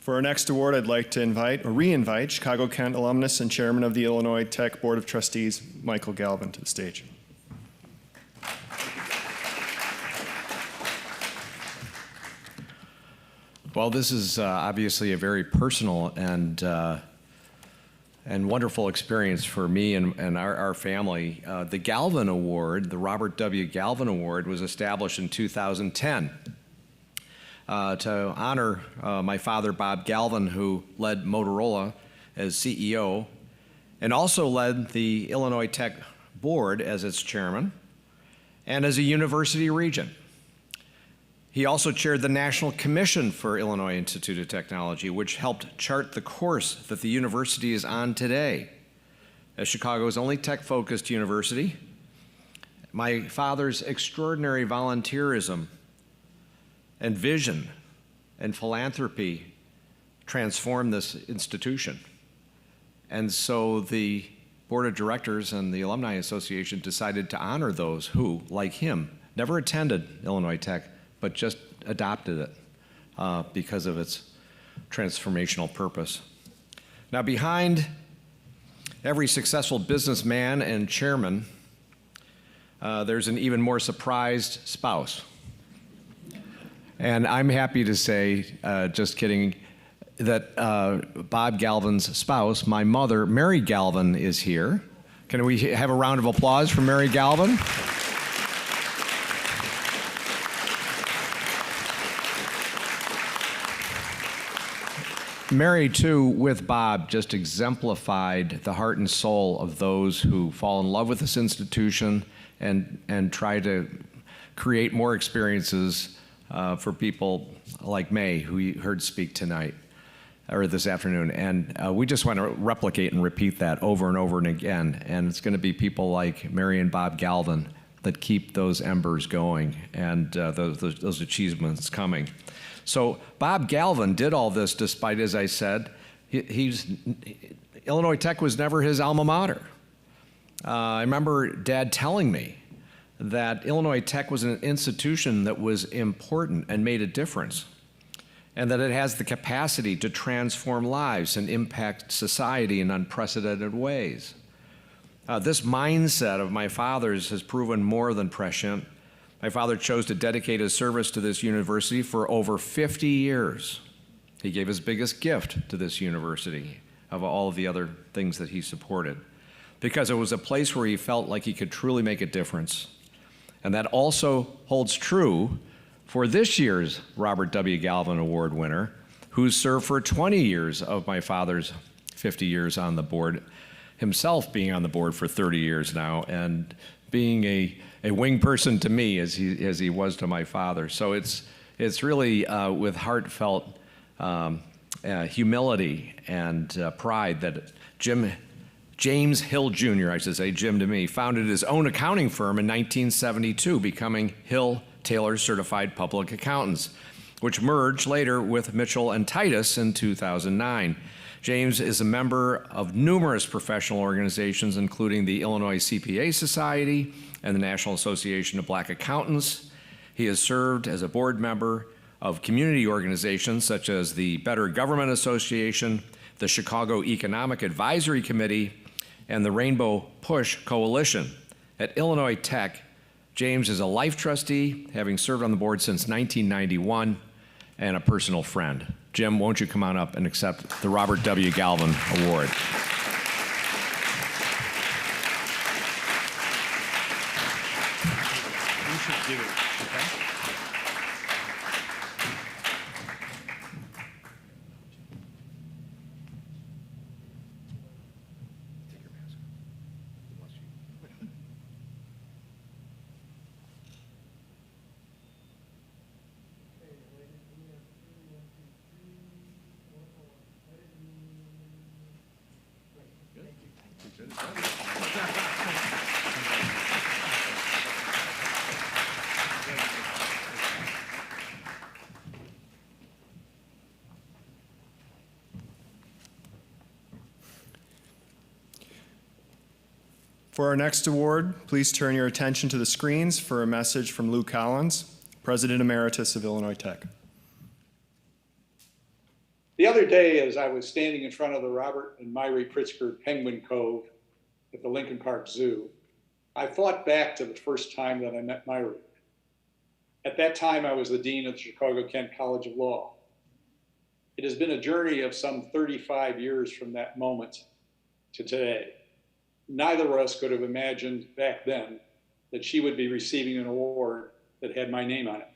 For our next award, I'd like to invite, or re-invite, Chicago Kent alumnus and chairman of the Illinois Tech Board of Trustees, Michael Galvin, to the stage. Well, this is obviously a very personal and wonderful experience for me and our family. The Galvin Award, the Robert W. Galvin Award, was established in 2010 to honor my father, Bob Galvin, who led Motorola as CEO and also led the Illinois Tech Board as its chairman and as a university regent. He also chaired the National Commission for Illinois Institute of Technology, which helped chart the course that the university is on today. As Chicago's only tech-focused university, my father's extraordinary volunteerism and vision and philanthropy transformed this institution. And so the Board of Directors and the Alumni Association decided to honor those who, like him, never attended Illinois Tech, but just adopted it because of its transformational purpose. Now, behind every successful businessman and chairman, there's an even more surprised spouse. And I'm happy to say, just kidding, that Bob Galvin's spouse, my mother, Mary Galvin, is here. Can we have a round of applause for Mary Galvin? Mary, too, with Bob, just exemplified the heart and soul of those who fall in love with this institution and try to create more experiences for people like May, who you heard speak tonight, or this afternoon. And we just want to replicate and repeat that over and over and again. And it's going to be people like Mary and Bob Galvin that keep those embers going and those achievements coming. So Bob Galvin did all this despite, as I said, Illinois Tech was never his alma mater. I remember Dad telling me that Illinois Tech was an institution that was important and made a difference, and that it has the capacity to transform lives and impact society in unprecedented ways. This mindset of my father's has proven more than prescient. My father chose to dedicate his service to this university for over 50 years. He gave his biggest gift to this university of all of the other things that he supported, because it was a place where he felt like he could truly make a difference. And that also holds true for this year's Robert W. Galvin Award winner, who served for 20 years of my father's 50 years on the board, himself being on the board for 30 years now, and being a wing person to me as he was to my father. So it's really with heartfelt humility and pride that James Hill Jr., I should say, Jim to me, founded his own accounting firm in 1972, becoming Hill Taylor Certified Public Accountants, which merged later with Mitchell and Titus in 2009. James is a member of numerous professional organizations, including the Illinois CPA Society and the National Association of Black Accountants. He has served as a board member of community organizations such as the Better Government Association, the Chicago Economic Advisory Committee, and the Rainbow Push Coalition. At Illinois Tech, James is a life trustee, having served on the board since 1991, and a personal friend. Jim, won't you come on up and accept the Robert W. Galvin Award? You should give it, okay? For our next award, please turn your attention to the screens for a message from Lou Collins, President Emeritus of Illinois Tech. The other day, as I was standing in front of the Robert and Myrie Pritzker Penguin Cove at the Lincoln Park Zoo, I thought back to the first time that I met Myrie. At that time, I was the dean of the Chicago-Kent College of Law. It has been a journey of some 35 years from that moment to today. Neither of us could have imagined back then that she would be receiving an award that had my name on it.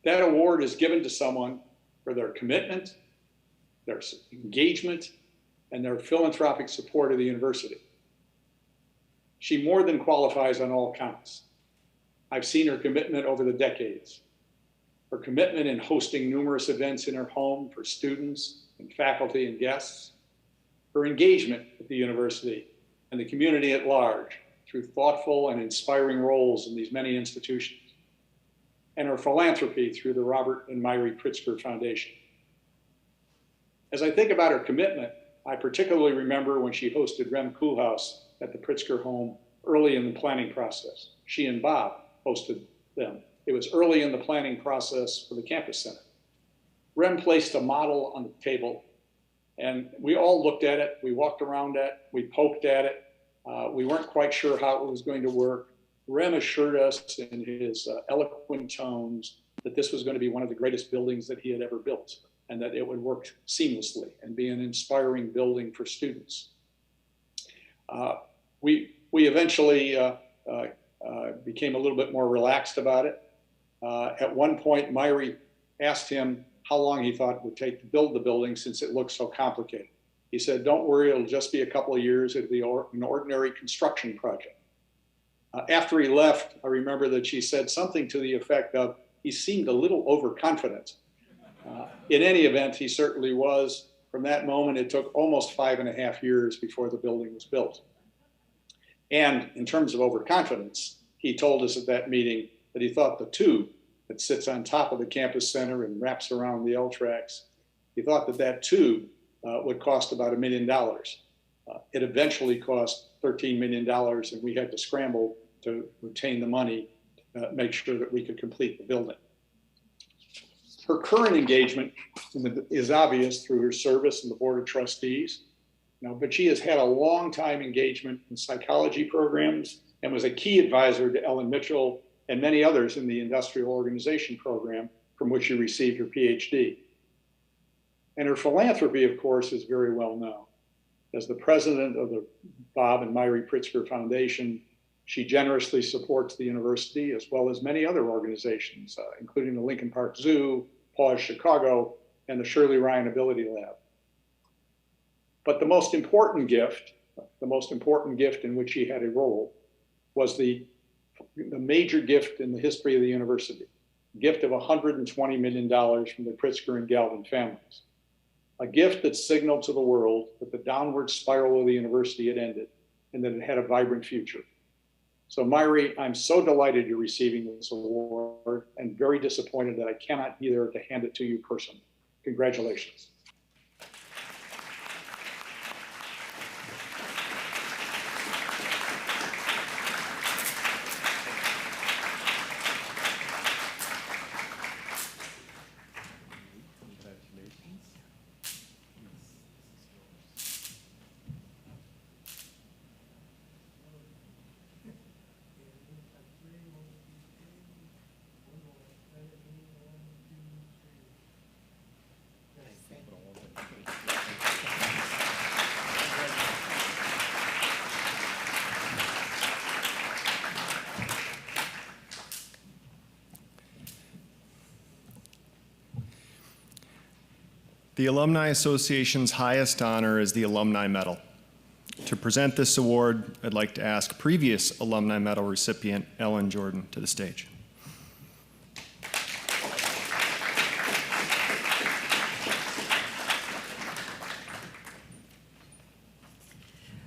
That award is given to someone for their commitment, their engagement, and their philanthropic support of the university. She more than qualifies on all counts. I've seen her commitment over the decades. Her commitment in hosting numerous events in her home for students and faculty and guests. Her engagement with the university and the community at large through thoughtful and inspiring roles in these many institutions. And her philanthropy through the Robert and Myrie Pritzker Foundation. As I think about her commitment, I particularly remember when she hosted Rem Koolhaas at the Pritzker home early in the planning process. She and Bob hosted them. It was early in the planning process for the campus center. Rem placed a model on the table, and we all looked at it. We walked around it. We poked at it. We weren't quite sure how it was going to work. Rem assured us in his eloquent tones that this was going to be one of the greatest buildings that he had ever built, and that it would work seamlessly and be an inspiring building for students. We eventually became a little bit more relaxed about it. At one point, Myrie asked him how long he thought it would take to build the building since it looked so complicated. He said, "Don't worry, it'll just be a couple of years. It'll be an ordinary construction project." After he left, I remember that she said something to the effect of, he seemed a little overconfident. In any event, he certainly was. From that moment, it took almost 5.5 years before the building was built. And in terms of overconfidence, he told us at that meeting that he thought the tube that sits on top of the campus center and wraps around the L tracks, he thought that that tube would cost about $1 million. It eventually cost $13 million, and we had to scramble to retain the money to make sure that we could complete the building. Her current engagement is obvious through her service in the Board of Trustees, but she has had a long time engagement in psychology programs and was a key advisor to Ellen Mitchell and many others in the industrial organization program from which she received her PhD. And her philanthropy, of course, is very well known. As the president of the Bob and Myrie Pritzker Foundation, she generously supports the university as well as many other organizations, including the Lincoln Park Zoo, Pause Chicago, and the Shirley Ryan Ability Lab. But the most important gift in which she had a role, was the major gift in the history of the university, a gift of $120 million from the Pritzker and Galvin families. A gift that signaled to the world that the downward spiral of the university had ended and that it had a vibrant future. So Myrie, I'm so delighted you're receiving this award and very disappointed that I cannot be there to hand it to you personally. Congratulations. The Alumni Association's highest honor is the Alumni Medal. To present this award, I'd like to ask previous Alumni Medal recipient Ellen Jordan to the stage.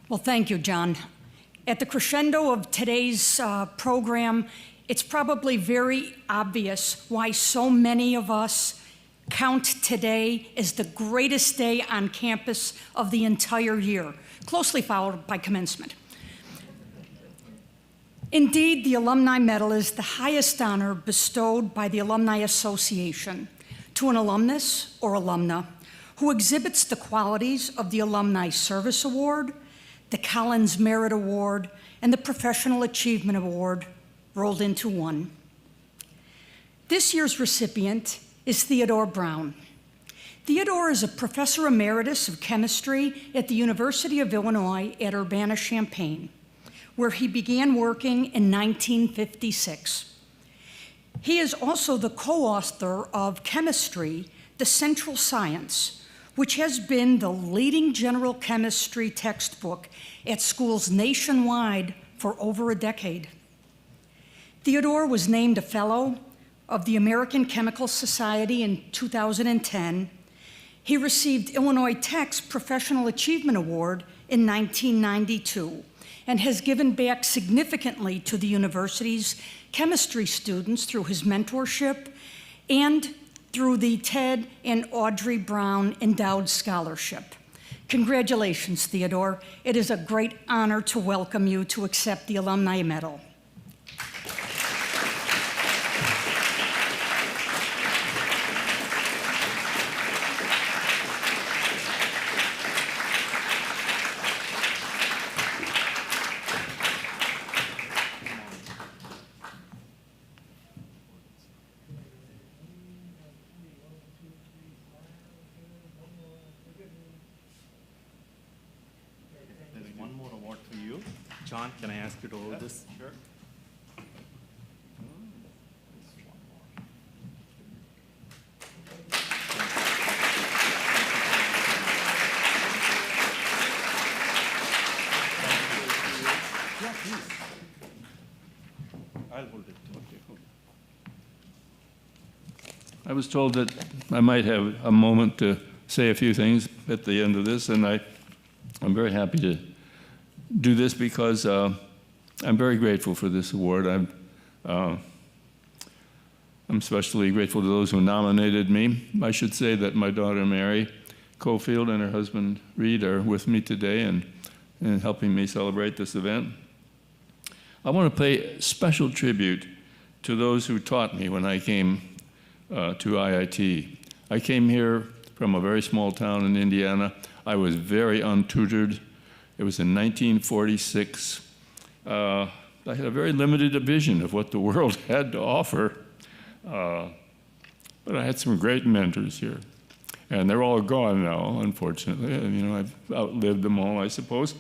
Well, thank you, John. At the crescendo of today's program, it's probably very obvious why so many of us count today as the greatest day on campus of the entire year, closely followed by commencement. Indeed, the Alumni Medal is the highest honor bestowed by the Alumni Association to an alumnus or alumna who exhibits the qualities of the Alumni Service Award, the Collins Merit Award, and the Professional Achievement Award rolled into one. This year's recipient is Theodore Brown. Theodore is a professor emeritus of chemistry at the University of Illinois at Urbana-Champaign, where he began working in 1956. He is also the co-author of Chemistry, the Central Science, which has been the leading general chemistry textbook at schools nationwide for over a decade. Theodore was named a Fellow of the American Chemical Society in 2010. He received Illinois Tech's Professional Achievement Award in 1992 and has given back significantly to the university's chemistry students through his mentorship and through the Ted and Audrey Brown Endowed Scholarship. Congratulations, Theodore. It is a great honor to welcome you to accept the Alumni Medal. There's one more award for you. John, can I ask you to hold this? Sure. Yeah, please. I'll hold it. I was told that I might have a moment to say a few things at the end of this, and I'm very happy to do this because I'm very grateful for this award. I'm especially grateful to those who nominated me. I should say that my daughter Mary Cofield and her husband Reed are with me today and helping me celebrate this event. I want to pay special tribute to those who taught me when I came to IIT. I came here from a very small town in Indiana. I was very untutored. It was in 1946. I had a very limited vision of what the world had to offer, but I had some great mentors here. And they're all gone now, unfortunately. You know, I've outlived them all, I suppose.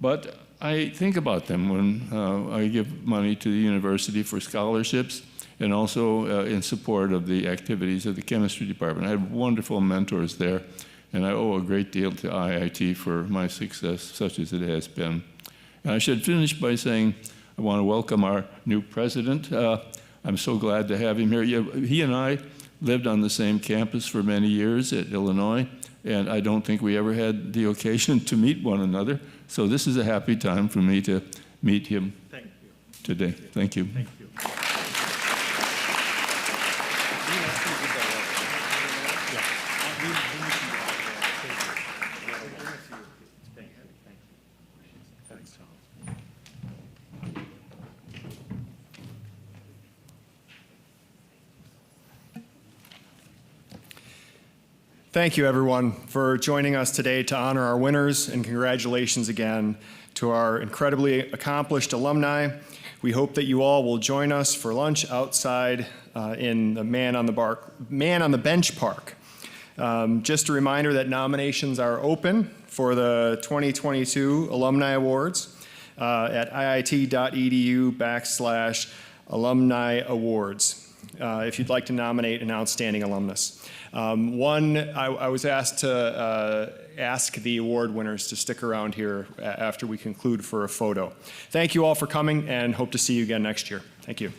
But I think about them when I give money to the university for scholarships and also in support of the activities of the chemistry department. I had wonderful mentors there, and I owe a great deal to IIT for my success, such as it has been. And I should finish by saying I want to welcome our new president. I'm so glad to have him here. He and I lived on the same campus for many years at Illinois, and I don't think we ever had the occasion to meet one another. So this is a happy time for me to meet him today. Thank you. Thank you. Thank you, everyone, for joining us today to honor our winners, and congratulations again to our incredibly accomplished alumni. We hope that you all will join us for lunch outside in the Man on the Bench Park. Just a reminder that nominations are open for the 2022 Alumni Awards at iit.edu/alumni awards if you'd like to nominate an outstanding alumnus. I was asked to ask the award winners to stick around here after we conclude for a photo. Thank you all for coming, and hope to see you again next year. Thank you.